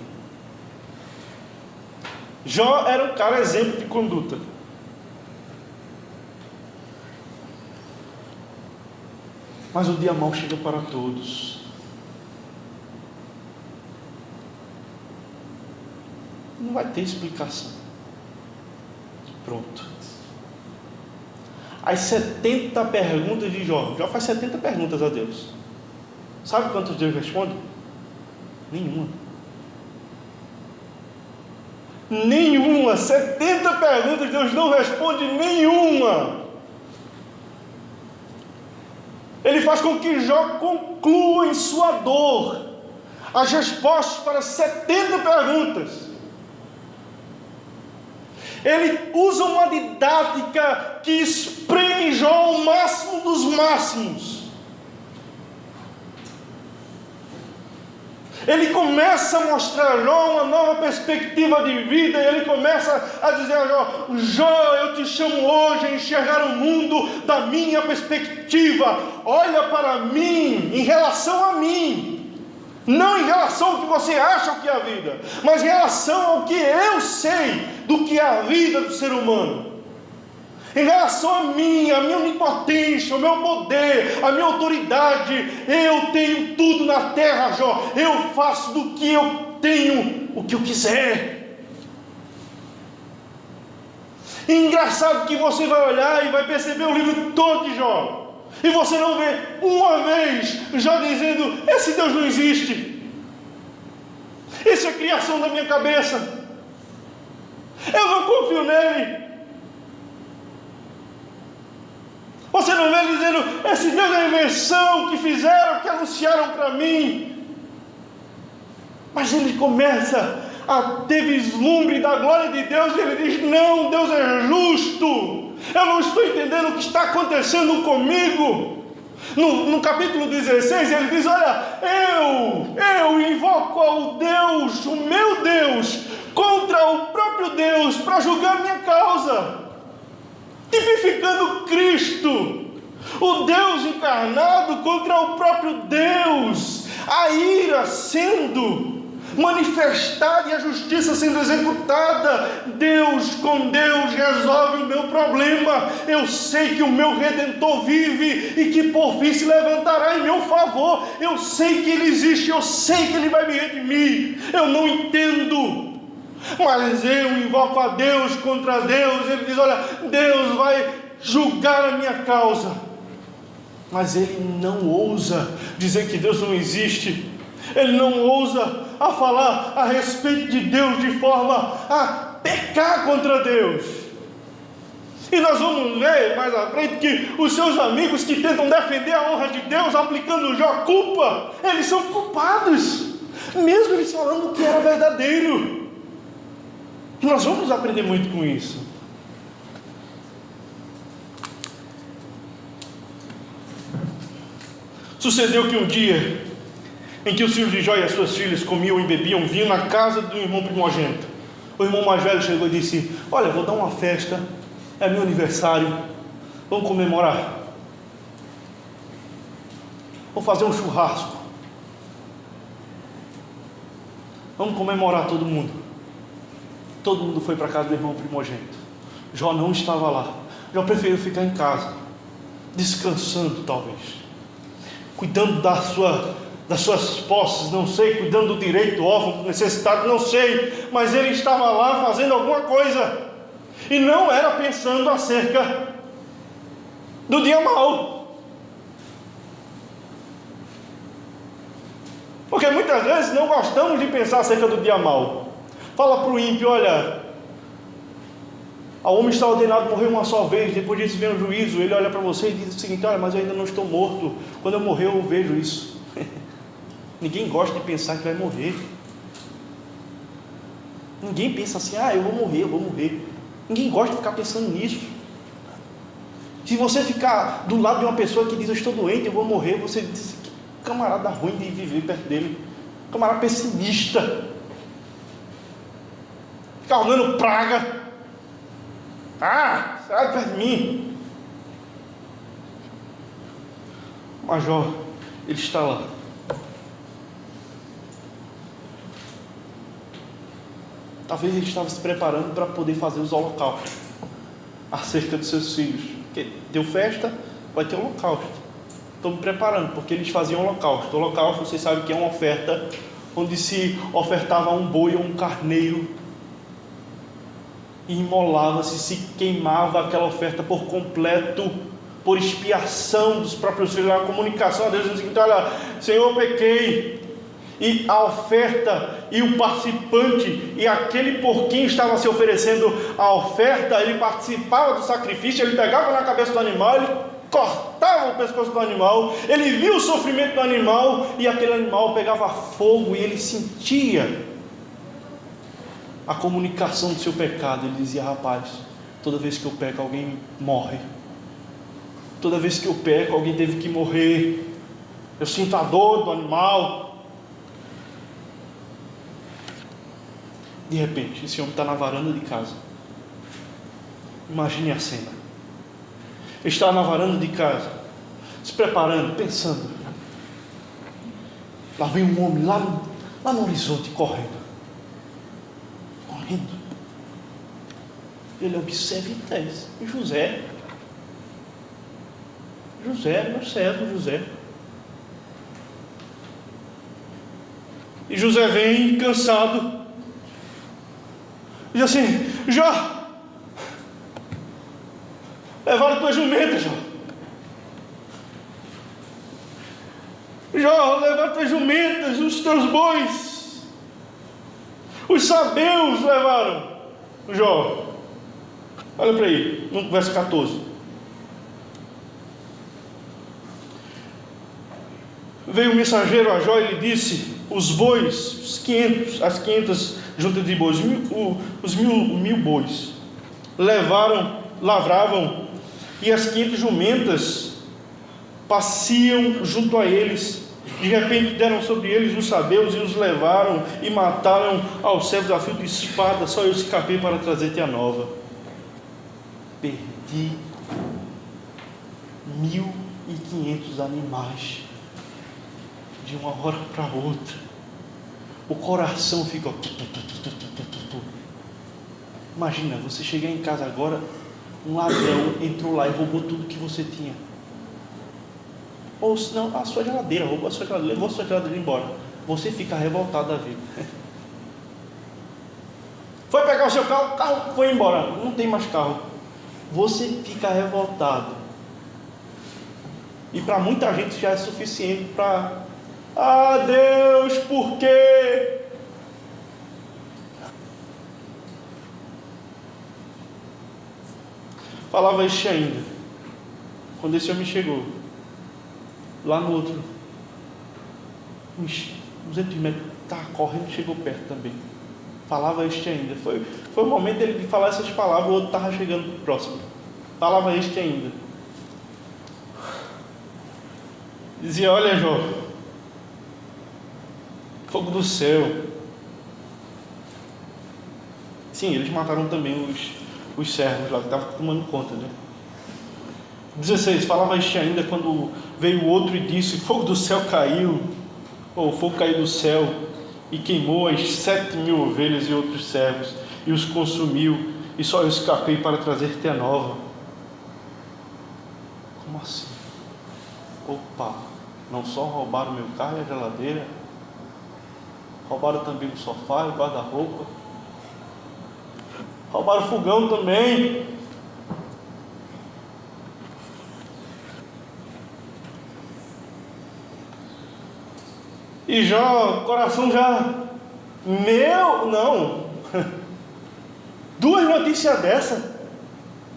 Jó era um cara exemplo de conduta. Mas o dia mau chega para todos. Não vai ter explicação. Pronto. As 70 perguntas de Jó. Jó faz 70 perguntas a Deus. Sabe quantos Deus responde? Nenhuma. 70 perguntas, Deus não responde nenhuma. Ele faz com que Jó conclua em sua dor as respostas para 70 perguntas. Ele usa uma didática que espreme Jó ao máximo dos máximos. Ele começa a mostrar a Jó uma nova perspectiva de vida, e ele começa a dizer a Jó: Jó, eu te chamo hoje a enxergar o mundo da minha perspectiva. Olha para mim, em relação a mim, não em relação ao que você acha que é a vida, mas em relação ao que eu sei do que é a vida do ser humano. Em relação a mim, a minha onipotência, o meu poder, a minha autoridade, eu tenho tudo na terra, Jó. Eu faço do que eu tenho o que eu quiser. E engraçado que você vai olhar e vai perceber o livro todo de Jó, e você não vê uma vez Jó dizendo: esse Deus não existe, isso é criação da minha cabeça, eu não confio nele. Você não vê ele dizendo: esse Deus é a invenção que fizeram, que anunciaram para mim. Mas ele começa a ter vislumbre da glória de Deus, e ele diz: não, Deus é justo, eu não estou entendendo o que está acontecendo comigo. No capítulo 16 ele diz: olha, eu invoco ao Deus, o meu Deus, contra o próprio Deus, para julgar minha causa, tipificando Cristo, o Deus encarnado contra o próprio Deus, a ira sendo manifestada e a justiça sendo executada. Deus com Deus resolve o meu problema. Eu sei que o meu Redentor vive e que por fim se levantará em meu favor. Eu sei que Ele existe, eu sei que Ele vai me redimir. Eu não entendo, mas eu invoco a Deus contra Deus. Ele diz: olha, Deus vai julgar a minha causa. Mas ele não ousa dizer que Deus não existe. Ele não ousa a falar a respeito de Deus de forma a pecar contra Deus. E nós vamos ver mais à frente que os seus amigos que tentam defender a honra de Deus aplicando Jó culpa, eles são culpados, mesmo eles falando que era verdadeiro. E nós vamos aprender muito com isso. Sucedeu que um dia em que os filhos de Jó e as suas filhas comiam e bebiam vinho na casa do irmão primogênito, o irmão mais velho chegou e disse: olha, vou dar uma festa, é meu aniversário, vamos comemorar, vou fazer um churrasco, vamos comemorar todo mundo. Todo mundo foi para a casa do irmão primogênito. Jó não estava lá. Jó preferiu ficar em casa, descansando talvez, cuidando das suas posses, não sei, cuidando do direito do órfão, do necessitado, não sei, mas ele estava lá fazendo alguma coisa, e não era pensando acerca do dia mau. Porque muitas vezes não gostamos de pensar acerca do dia mau. Fala para o ímpio: olha, o homem está ordenado a morrer uma só vez, depois disso vem o juízo. Ele olha para você e diz o seguinte: olha, mas eu ainda não estou morto, quando eu morrer eu vejo isso. Ninguém gosta de pensar que vai morrer. Ninguém pensa assim: eu vou morrer. Ninguém gosta de ficar pensando nisso. Se você ficar do lado de uma pessoa que diz: eu estou doente, eu vou morrer, você diz: que camarada ruim de viver perto dele, camarada pessimista, ficar olhando praga. Sai perto de mim. Mas Jó, ele está lá. Talvez ele estava se preparando para poder fazer os holocaustos acerca dos seus filhos. Porque deu festa, vai ter holocausto. Estou me preparando, porque eles faziam holocausto. Holocausto, vocês sabem que é uma oferta onde se ofertava um boi ou um carneiro, e imolava-se, se queimava aquela oferta por completo, por expiação dos próprios filhos. A comunicação a Deus diz: olha, Senhor, eu pequei. E a oferta, e o participante, e aquele por quem estava se oferecendo a oferta, ele participava do sacrifício, ele pegava na cabeça do animal, ele cortava o pescoço do animal, ele via o sofrimento do animal, e aquele animal pegava fogo, e ele sentia a comunicação do seu pecado. Ele dizia: rapaz, toda vez que eu peco alguém morre, toda vez que eu peco alguém teve que morrer, eu sinto a dor do animal. De repente, esse homem está na varanda de casa. Imagine a cena. Ele está na varanda de casa, se preparando, pensando. Lá vem um homem lá no horizonte, correndo. Ele observa e diz: José, meu servo José. E José vem cansado, diz assim: Jó, levaram tuas jumentas, Jó. Jó, levaram tuas jumentas, os teus bois. Os sabeus levaram. Jó, olha para aí, no verso 14. Veio o mensageiro a Jó e lhe disse: os bois, as 500 juntas de bois, os mil bois lavravam, e as 500 jumentas passeam junto a eles. De repente deram sobre eles os sabeus e os levaram e mataram aos servos a fio de espada. Só eu escapei para trazer-te a nova. Perdi 1.500 animais de uma hora para outra. O coração fica... Imagina, você chegar em casa agora, um ladrão entrou lá e roubou tudo que você tinha. Ou senão, a sua geladeira, roubou a sua geladeira, levou a sua geladeira embora. Você fica revoltado da vida. Foi pegar o seu carro, o carro foi embora, não tem mais carro. Você fica revoltado. E para muita gente já é suficiente para... Deus, por quê? Falava este ainda, quando esse homem chegou lá no outro, uns 200 metros, estava correndo, chegou perto também. Falava este ainda. Foi o momento dele de falar essas palavras. O outro estava chegando próximo. Falava este ainda. Dizia: olha, Jó, fogo do céu. Sim, eles mataram também os servos lá que estavam tomando conta, né? 16, falava este ainda quando veio o outro e disse: fogo do céu caiu, ou fogo caiu do céu e queimou as 7.000 ovelhas e outros servos, e os consumiu, e só eu escapei para trazer-te a nova. Como assim? Opa, não só roubaram meu carro e a geladeira, roubaram também o sofá e o guarda-roupa, roubaram o fogão também. E Jó, coração já, não, duas notícias dessa.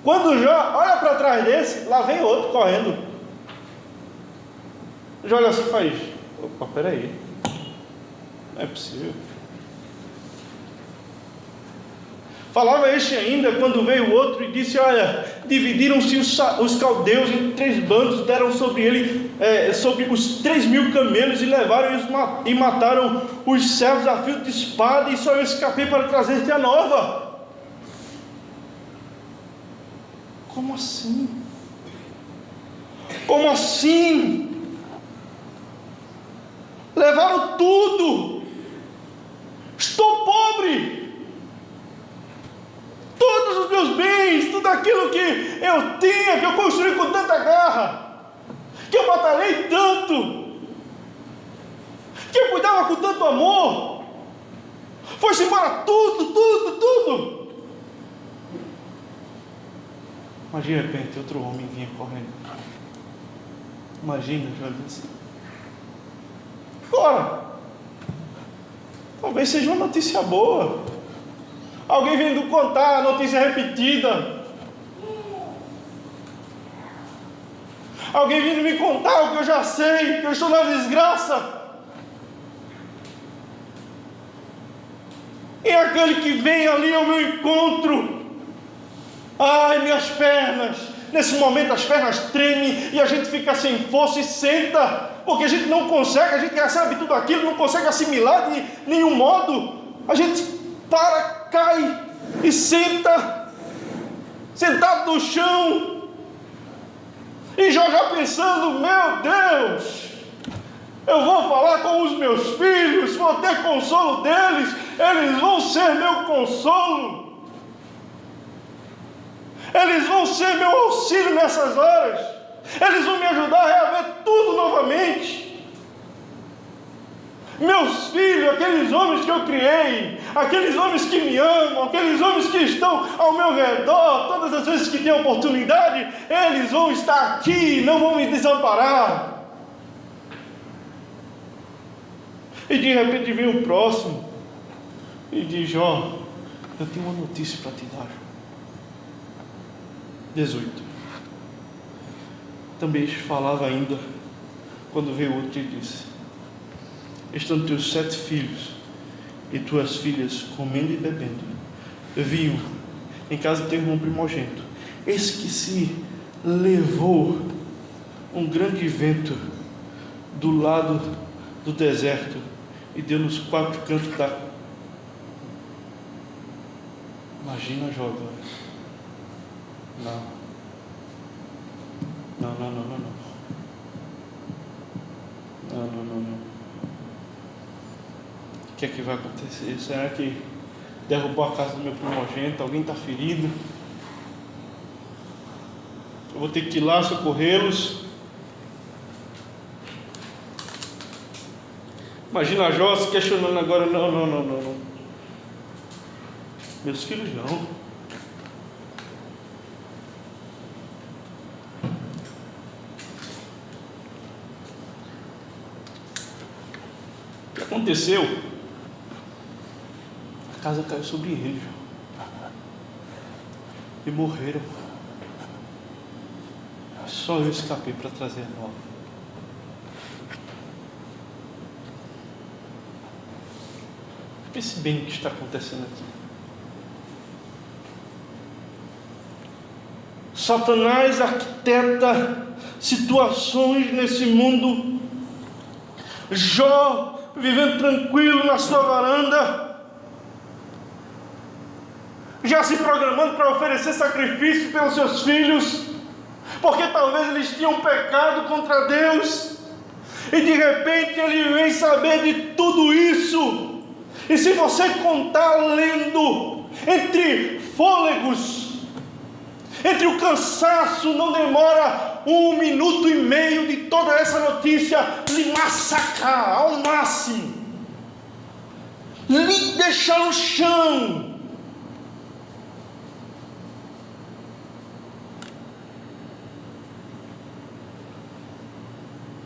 Quando Jó olha para trás desse, lá vem outro correndo. Jó olha assim e faz: opa, peraí, não é possível. Falava este ainda, quando veio o outro e disse: olha, dividiram-se os caldeus em 3 bandos, deram sobre ele, sobre os 3.000 camelos, e levaram e mataram os servos a fio de espada, e só eu escapei para trazer-te a nova. Como assim? Como assim? Levaram tudo. Estou pobre. Todos os meus bens, tudo aquilo que eu tinha, que eu construí com tanta garra, que eu batalhei tanto, que eu cuidava com tanto amor, foi-se embora tudo. Mas de repente outro homem vinha correndo. Imagina, já disse. Agora, talvez seja uma notícia boa. Alguém vindo contar a notícia repetida. Alguém vindo me contar o que eu já sei, que eu estou na desgraça. E aquele que vem ali ao meu encontro. Ai, minhas pernas. Nesse momento as pernas tremem e a gente fica sem força e senta. Porque a gente não consegue, a gente recebe tudo aquilo, não consegue assimilar de nenhum modo. A gente para, cai e senta, sentado no chão. E já pensando: meu Deus, eu vou falar com os meus filhos, vou ter consolo deles, eles vão ser meu consolo, eles vão ser meu auxílio nessas horas, eles vão me ajudar a reaver tudo novamente. Meus filhos, aqueles homens que eu criei, aqueles homens que me amam, aqueles homens que estão ao meu redor, todas as vezes que tem oportunidade, eles vão estar aqui, não vão me desamparar. E de repente vem o próximo e diz: Jó, eu tenho uma notícia para te dar. 18. Também falava ainda, quando veio outro e disse: estão teus 7 filhos e tuas filhas comendo e bebendo vinho em casa de teu irmão primogênito. Eis que se levou um grande vento do lado do deserto e deu nos 4 cantos da... Imagina, Jó agora. Não. O que é que vai acontecer? Será que derrubou a casa do meu primogênito? Alguém está ferido? Eu vou ter que ir lá socorrê-los. Imagina Jó se questionando agora: não. Meus filhos não. O que aconteceu? A casa caiu sobre eles e morreram. Só eu escapei para trazer a nova. Pense bem o que está acontecendo aqui. Satanás arquiteta situações nesse mundo. Jó vivendo tranquilo na sua varanda, já se programando para oferecer sacrifício pelos seus filhos, porque talvez eles tinham pecado contra Deus, e de repente ele vem saber de tudo isso. E se você contar lendo entre fôlegos, entre o cansaço, não demora 1 minuto e meio de toda essa notícia lhe massacrar ao máximo, lhe deixar no chão.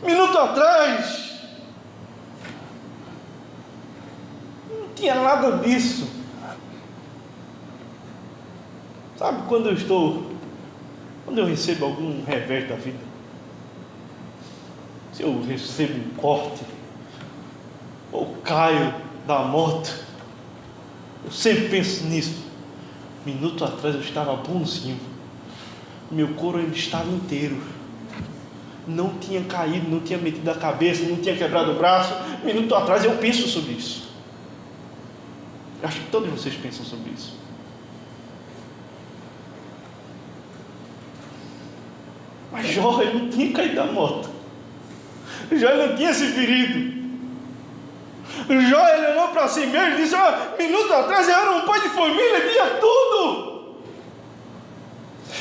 Minuto atrás não tinha nada disso. Sabe quando eu recebo algum revés da vida, se eu recebo um corte, ou caio da moto, eu sempre penso nisso. Minuto atrás eu estava bonzinho, meu couro ainda estava inteiro, não tinha caído, não tinha metido a cabeça, não tinha quebrado o braço. Minuto atrás eu penso sobre isso. Eu acho que todos vocês pensam sobre isso. Mas Jó, ele não tinha caído da moto. Jó, ele não tinha se ferido. Jó, ele olhou para si mesmo e disse: minuto atrás eu era um pai de família, eu tinha tudo.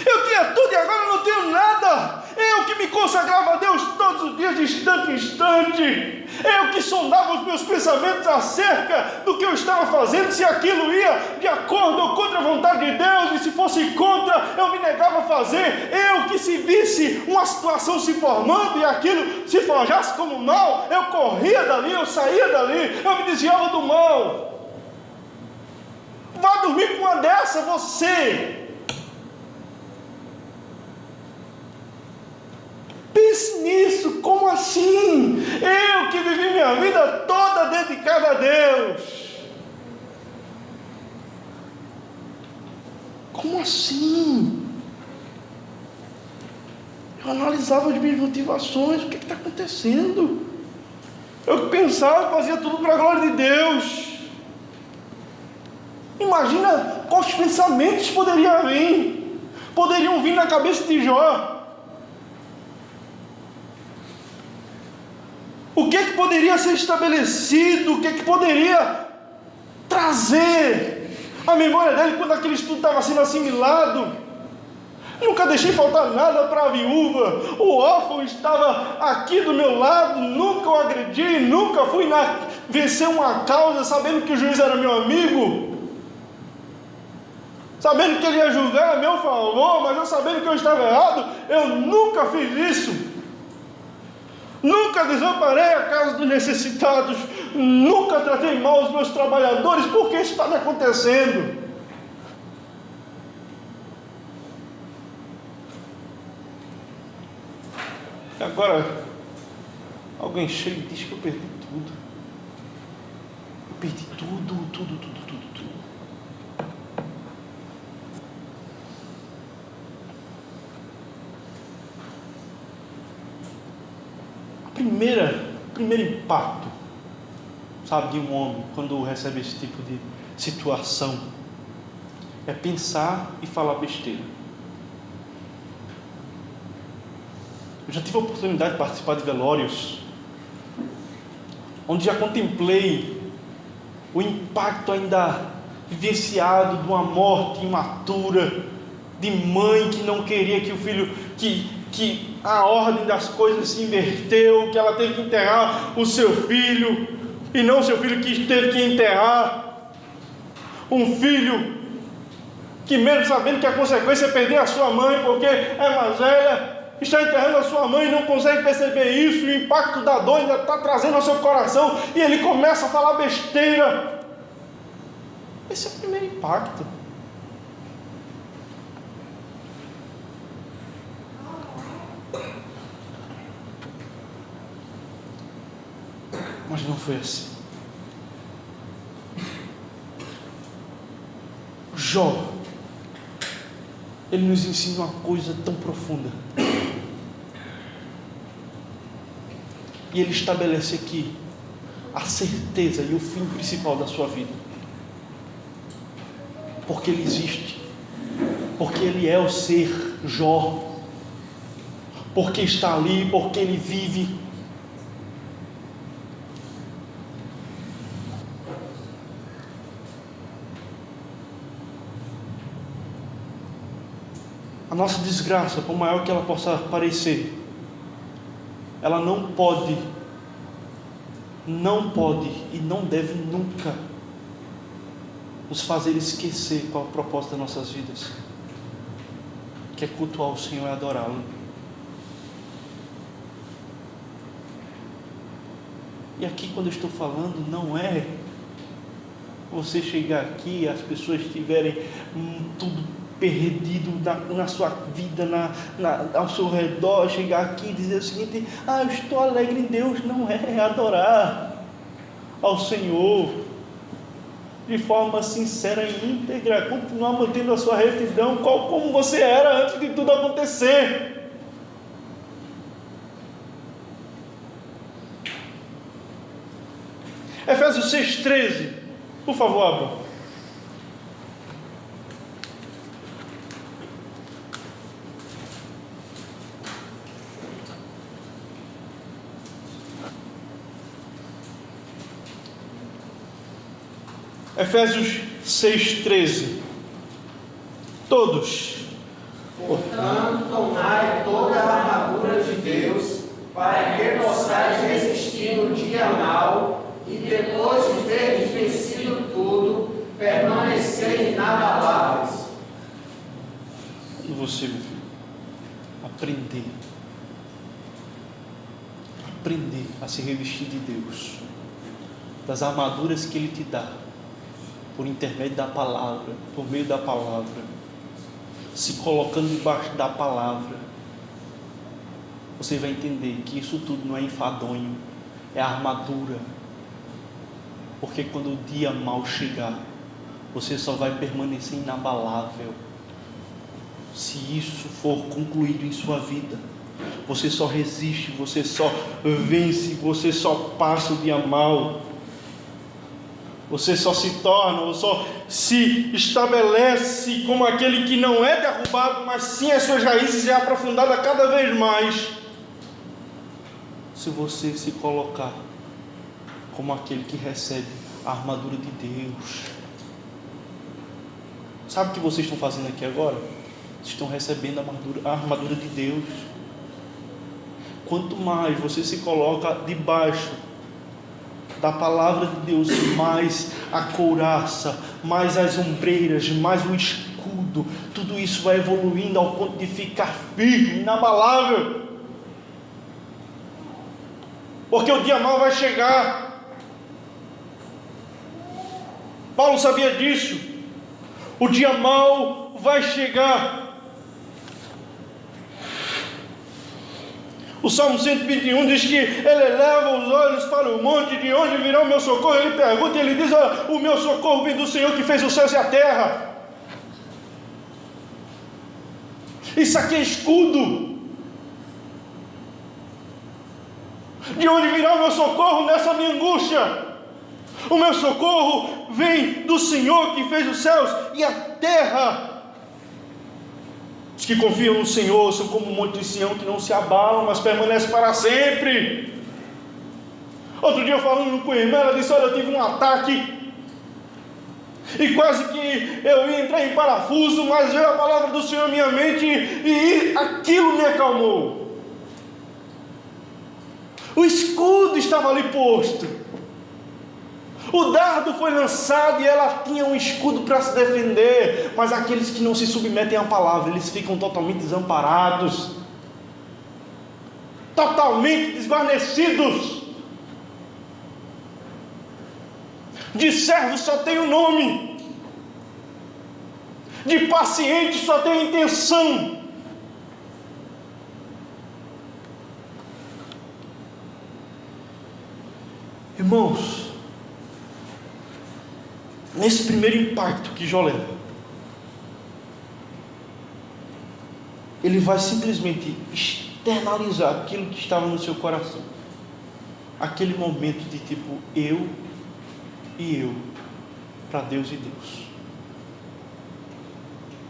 Eu tinha tudo e agora eu não tenho nada. Eu que me consagrava a Deus todos os dias, de instante em instante. Eu que sondava os meus pensamentos acerca do que eu estava fazendo, se aquilo ia de acordo ou contra a vontade de Deus, e se fosse contra, eu me negava a fazer. Eu que, se visse uma situação se formando e aquilo se forjasse como mal, eu corria dali, eu saía dali, eu me desviava do mal. Vá dormir com uma dessa, você. Pense nisso. Como assim? Eu que vivi minha vida toda dedicada a Deus. Como assim? Eu analisava as minhas motivações. O que está acontecendo? Eu pensava, fazia tudo para a glória de Deus. Imagina quais pensamentos poderiam vir na cabeça de Jó. O que poderia ser estabelecido? O que poderia trazer a memória dele quando aquele estudo estava sendo assimilado? Nunca deixei faltar nada para a viúva. O órfão estava aqui do meu lado. Nunca o agredi. Nunca fui vencer uma causa sabendo que o juiz era meu amigo, sabendo que ele ia julgar a meu favor, mas eu sabendo que eu estava errado. Eu nunca fiz isso. Nunca desamparei a causa dos necessitados. Nunca tratei mal os meus trabalhadores. Por que isso está me acontecendo? E agora alguém chega e diz que eu perdi tudo. Eu perdi tudo. Primeiro impacto, sabe, de um homem quando recebe esse tipo de situação é pensar e falar besteira. Eu já tive a oportunidade de participar de velórios onde já contemplei o impacto ainda vivenciado de uma morte imatura, de mãe que não queria que o filho, que a ordem das coisas se inverteu, que ela teve que enterrar o seu filho, e não o seu filho que teve que enterrar. Um filho que, mesmo sabendo que a consequência é perder a sua mãe, porque é mais velha, está enterrando a sua mãe e não consegue perceber isso, e o impacto da dor ainda está trazendo ao seu coração, e ele começa a falar besteira. Esse é o primeiro impacto. Mas não foi assim. Jó, ele nos ensina uma coisa tão profunda. E ele estabelece aqui a certeza e o fim principal da sua vida. Porque ele existe. Porque ele é o ser Jó. Porque está ali, porque ele vive. A nossa desgraça, por maior que ela possa parecer, ela não pode e não deve nunca nos fazer esquecer qual é o propósito das nossas vidas, que é cultuar o Senhor e adorá-lo. E aqui, quando eu estou falando, não é você chegar aqui e as pessoas estiverem tudo perdido na sua vida, ao seu redor, chegar aqui e dizer o seguinte: eu estou alegre em Deus. Não é adorar ao Senhor de forma sincera e íntegra, continuar mantendo a sua retidão como você era antes de tudo acontecer. Efésios 6,13, por favor, abra. Efésios 6,13. Todos. Portanto, tomai toda a armadura de Deus, para que possais resistir no dia mau, e depois de teres vencido tudo, permanecer inabaláveis. E você, meu filho, aprender a se revestir de Deus, das armaduras que Ele te dá, por intermédio da palavra, por meio da palavra, se colocando debaixo da palavra, você vai entender que isso tudo não é enfadonho, é armadura. Porque quando o dia mau chegar, você só vai permanecer inabalável se isso for concluído em sua vida. Você só resiste, você só vence, você só passa o dia mau. Você só se torna, ou só se estabelece como aquele que não é derrubado, mas sim as suas raízes é aprofundada cada vez mais, se você se colocar como aquele que recebe a armadura de Deus. Sabe o que vocês estão fazendo aqui agora? Vocês estão recebendo a armadura de Deus. Quanto mais você se coloca debaixo da palavra de Deus, mais a couraça, mais as ombreiras, mais o escudo, tudo isso vai evoluindo ao ponto de ficar firme, inabalável. Porque o dia mau vai chegar. Paulo sabia disso. O dia mau vai chegar. O Salmo 121 diz que ele eleva os olhos para o monte, de onde virá o meu socorro. Ele pergunta e ele diz: o meu socorro vem do Senhor que fez os céus e a terra. Isso aqui é escudo. De onde virá o meu socorro nessa minha angústia? O meu socorro vem do Senhor que fez os céus e a terra. Os que confiam no Senhor são como um monte de Sião que não se abalam, mas permanece para sempre. Outro dia, falando com a irmã, ela disse: olha, eu tive um ataque e quase que eu ia entrar em parafuso, mas veio a palavra do Senhor à minha mente e aquilo me acalmou. O escudo estava ali posto, o dardo foi lançado e ela tinha um escudo para se defender. Mas aqueles que não se submetem à palavra, eles ficam totalmente desamparados, totalmente desguarnecidos. De servo só tem o nome, de paciente só tem a intenção. Irmãos, nesse primeiro impacto que Jó leva, ele vai simplesmente externalizar aquilo que estava no seu coração. Aquele momento de tipo, eu e eu, para Deus e Deus.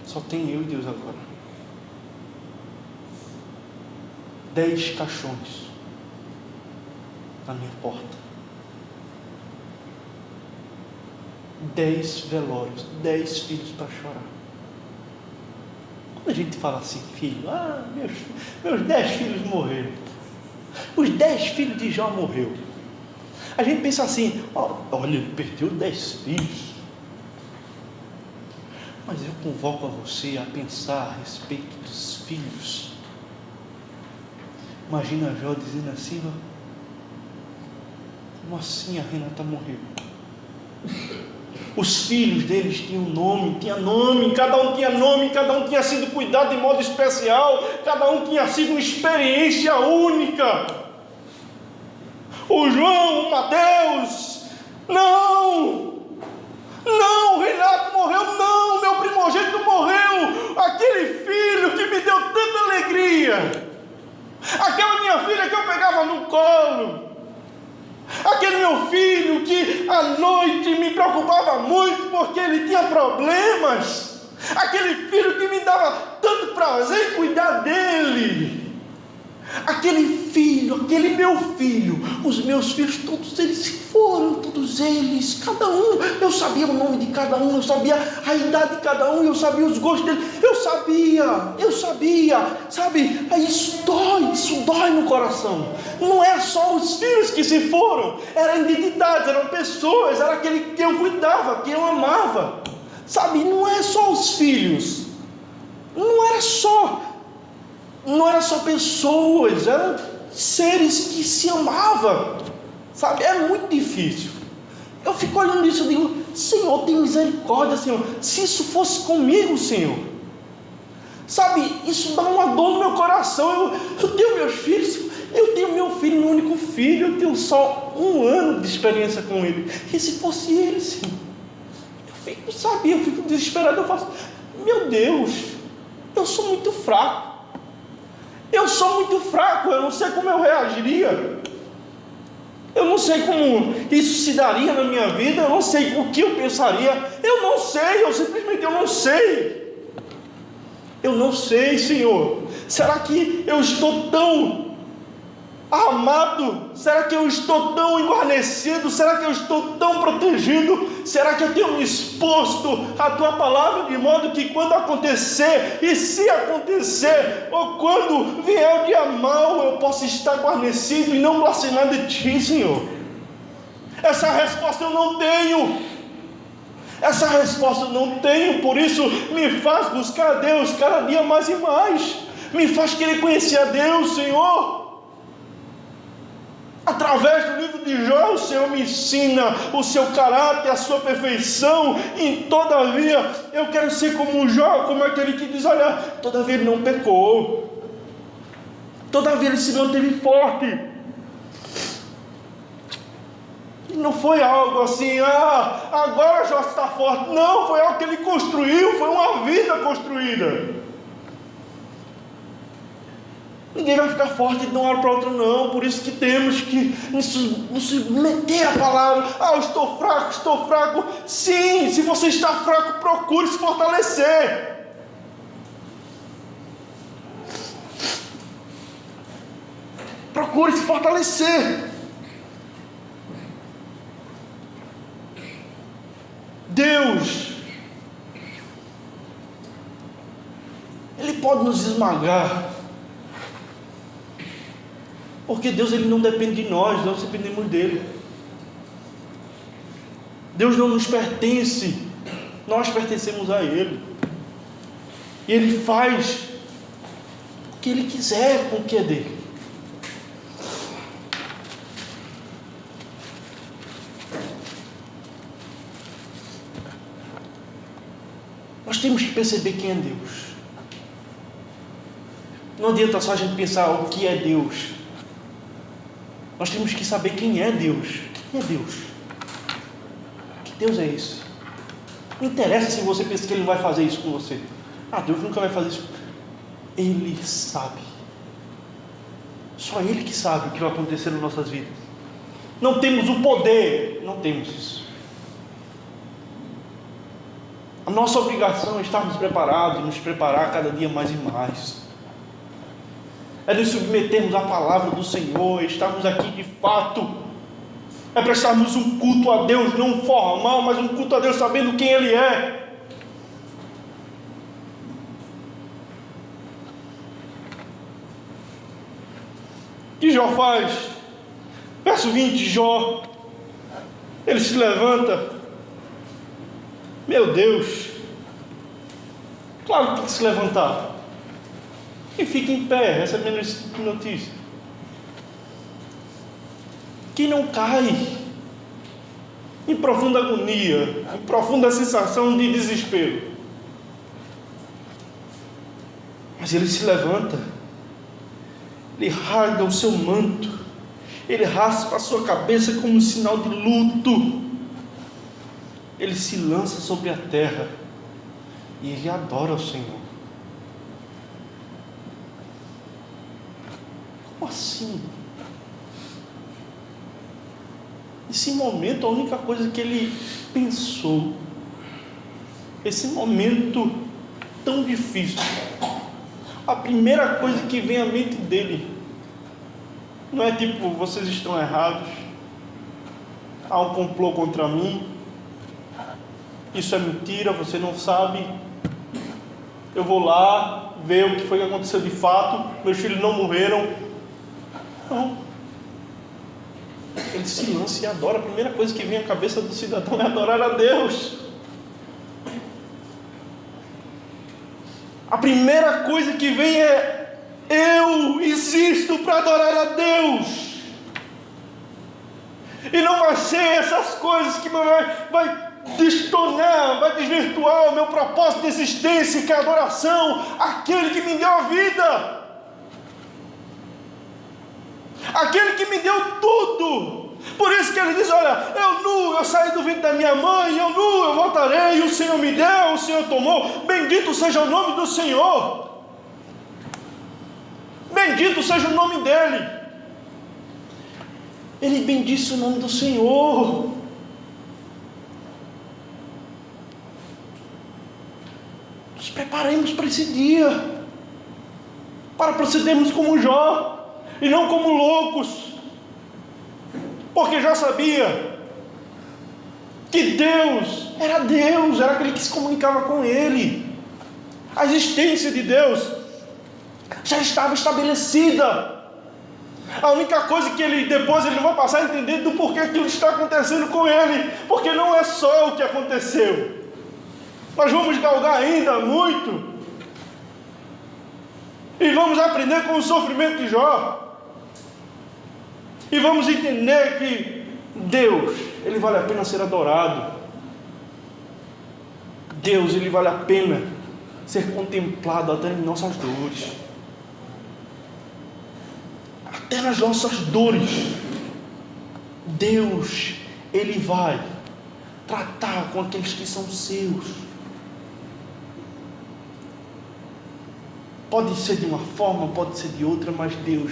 Só tem eu e Deus agora. 10 caixões na minha porta. 10 velórios, 10 filhos para chorar. Quando a gente fala assim, filho, meus 10 filhos morreram. Os 10 filhos de Jó morreu. A gente pensa assim, olha, ele perdeu 10 filhos. Mas eu convoco a você a pensar a respeito dos filhos. Imagina Jó dizendo assim, como assim a Renata morreu? Os filhos deles tinham nome, cada um tinha nome, cada um tinha sido cuidado de modo especial, cada um tinha sido uma experiência única. O João, o Mateus, não, o Renato morreu, não, meu primogênito morreu, aquele filho que me deu tanta alegria, aquela minha filha que eu pegava no colo, aquele meu filho que à noite me preocupava muito porque ele tinha problemas, aquele filho que me dava tanto prazer em cuidar dele, aquele filho, aquele meu filho, os meus filhos, todos eles se foram, todos eles, cada um, eu sabia o nome de cada um, eu sabia a idade de cada um, eu sabia os gostos dele, eu sabia, sabe, isso dói no coração. Não é só os filhos que se foram, eram identidades, eram pessoas, era aquele que eu cuidava, que eu amava, sabe, não é só os filhos, não era só pessoas, eram seres que se amavam, sabe, é muito difícil. Eu fico olhando isso e digo, Senhor, tem misericórdia, Senhor, se isso fosse comigo, Senhor, sabe, isso dá uma dor no meu coração. Eu tenho meus filhos, eu tenho meu filho, meu único filho, eu tenho só 1 ano de experiência com ele, e se fosse ele, Senhor, eu fico desesperado, eu faço, meu Deus, eu sou muito fraco, eu não sei como eu reagiria, eu não sei como isso se daria na minha vida, eu não sei o que eu pensaria, eu simplesmente não sei, Senhor, será que eu estou tão amado? Será que eu estou tão enguarnecido? Será que eu estou tão protegido? Será que eu tenho me exposto à Tua palavra de modo que quando acontecer, e se acontecer, ou quando vier o dia mau, eu possa estar guarnecido e não blasfemar de Ti, Senhor? Essa resposta eu não tenho, por isso me faz buscar a Deus cada dia mais e mais, me faz querer conhecer a Deus, Senhor. Através do livro de Jó, o Senhor me ensina o seu caráter, a sua perfeição, e todavia eu quero ser como Jó, como aquele que diz, olha, todavia ele não pecou, todavia ele se manteve forte, e não foi algo assim, agora Jó está forte, não, foi algo que ele construiu, foi uma vida construída. Ninguém vai ficar forte de uma hora para outra, não. Por isso que temos que nos submeter à palavra. Eu estou fraco. Sim, se você está fraco, procure se fortalecer. Procure se fortalecer. Deus, Ele pode nos esmagar, porque Deus, Ele não depende de nós, nós dependemos dEle. Deus não nos pertence, nós pertencemos a Ele, e Ele faz o que Ele quiser com o que é dEle. Nós temos que perceber quem é Deus. Não adianta só a gente pensar o que é Deus. Nós temos que saber quem é Deus. Quem é Deus? Que Deus é esse? Não interessa se você pensa que Ele não vai fazer isso com você. Deus nunca vai fazer isso. Ele sabe. Só Ele que sabe o que vai acontecer nas nossas vidas. Não temos o poder. Não temos isso. A nossa obrigação é estarmos preparados, nos preparar cada dia mais e mais. É nos submetermos à palavra do Senhor, estarmos aqui de fato, é prestarmos um culto a Deus, não formal, mas um culto a Deus sabendo quem Ele é. que Jó faz? Verso 20, Jó, ele se levanta. Meu Deus, claro que tem que se levantar. E fica em pé, recebendo essa notícia. Que não cai em profunda agonia, em profunda sensação de desespero. Mas ele se levanta, ele rasga o seu manto, ele raspa a sua cabeça como um sinal de luto, ele se lança sobre a terra e ele adora o Senhor. Como assim? Nesse momento, a única coisa que ele pensou, esse momento tão difícil, a primeira coisa que vem à mente dele não é tipo, vocês estão errados, há um complô contra mim, isso é mentira, você não sabe, eu vou lá ver o que foi que aconteceu de fato, meus filhos não morreram. Não. Ele se lança e adora. A primeira coisa que vem à cabeça do cidadão é adorar a Deus. A primeira coisa que vem é: eu existo para adorar a Deus. E não vai ser essas coisas que vai destonar, vai desvirtuar o meu propósito de existência, que é a adoração àquele que me deu a vida, aquele que me deu tudo. Por isso que ele diz: olha, eu saí do ventre da minha mãe, eu voltarei, o Senhor me deu, o Senhor tomou, bendito seja o nome do Senhor, bendito seja o nome dele. Ele bendice o nome do Senhor. Nos preparemos para esse dia, para procedermos como Jó, e não como loucos, porque Jó sabia que Deus, era aquele que se comunicava com ele. A existência de Deus já estava estabelecida. A única coisa que depois ele não vai passar a entender do porquê aquilo está acontecendo com ele, porque não é só o que aconteceu. Nós vamos galgar ainda muito, e vamos aprender com o sofrimento de Jó, e vamos entender que Deus, Ele vale a pena ser adorado. Deus, Ele vale a pena ser contemplado até em nossas dores. Até nas nossas dores, Deus, Ele vai tratar com aqueles que são seus. Pode ser de uma forma, pode ser de outra, mas Deus,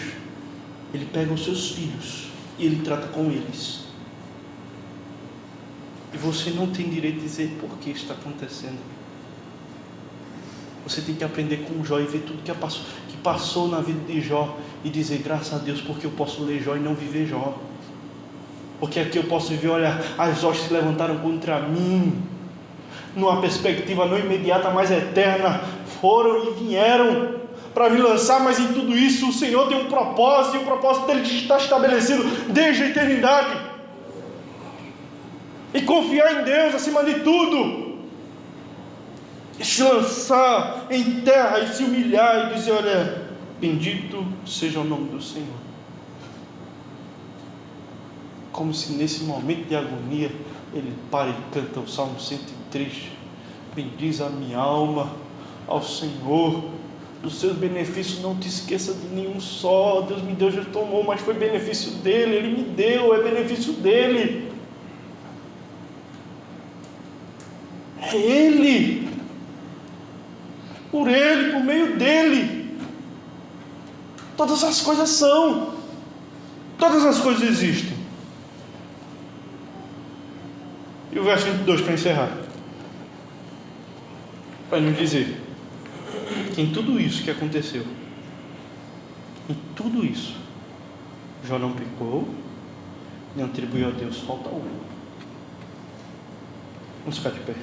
Ele pega os seus filhos e Ele trata com eles. E você não tem direito de dizer por que está acontecendo. Você tem que aprender com Jó e ver tudo que passou na vida de Jó e dizer: graças a Deus, porque eu posso ler Jó e não viver Jó. Porque aqui eu posso ver, olha, as hostes se levantaram contra mim, numa perspectiva não imediata, mas eterna, foram e vieram para me lançar, mas em tudo isso o Senhor tem um propósito, e o propósito dele está estabelecido desde a eternidade. E confiar em Deus acima de tudo, e se lançar em terra e se humilhar e dizer: olha, bendito seja o nome do Senhor. Como se nesse momento de agonia ele para e canta o Salmo 103: bendiz a minha alma ao Senhor, dos seus benefícios não te esqueça de nenhum só. Deus me deu, já tomou, mas foi benefício dele, Ele me deu, é benefício dele, é Ele, por Ele, por meio dele, todas as coisas são, todas as coisas existem. E o verso 22 para encerrar, para nos dizer que em tudo isso que aconteceu, em tudo isso, Jó não pecou, nem atribuiu a Deus falta alguma. Vamos ficar de pé.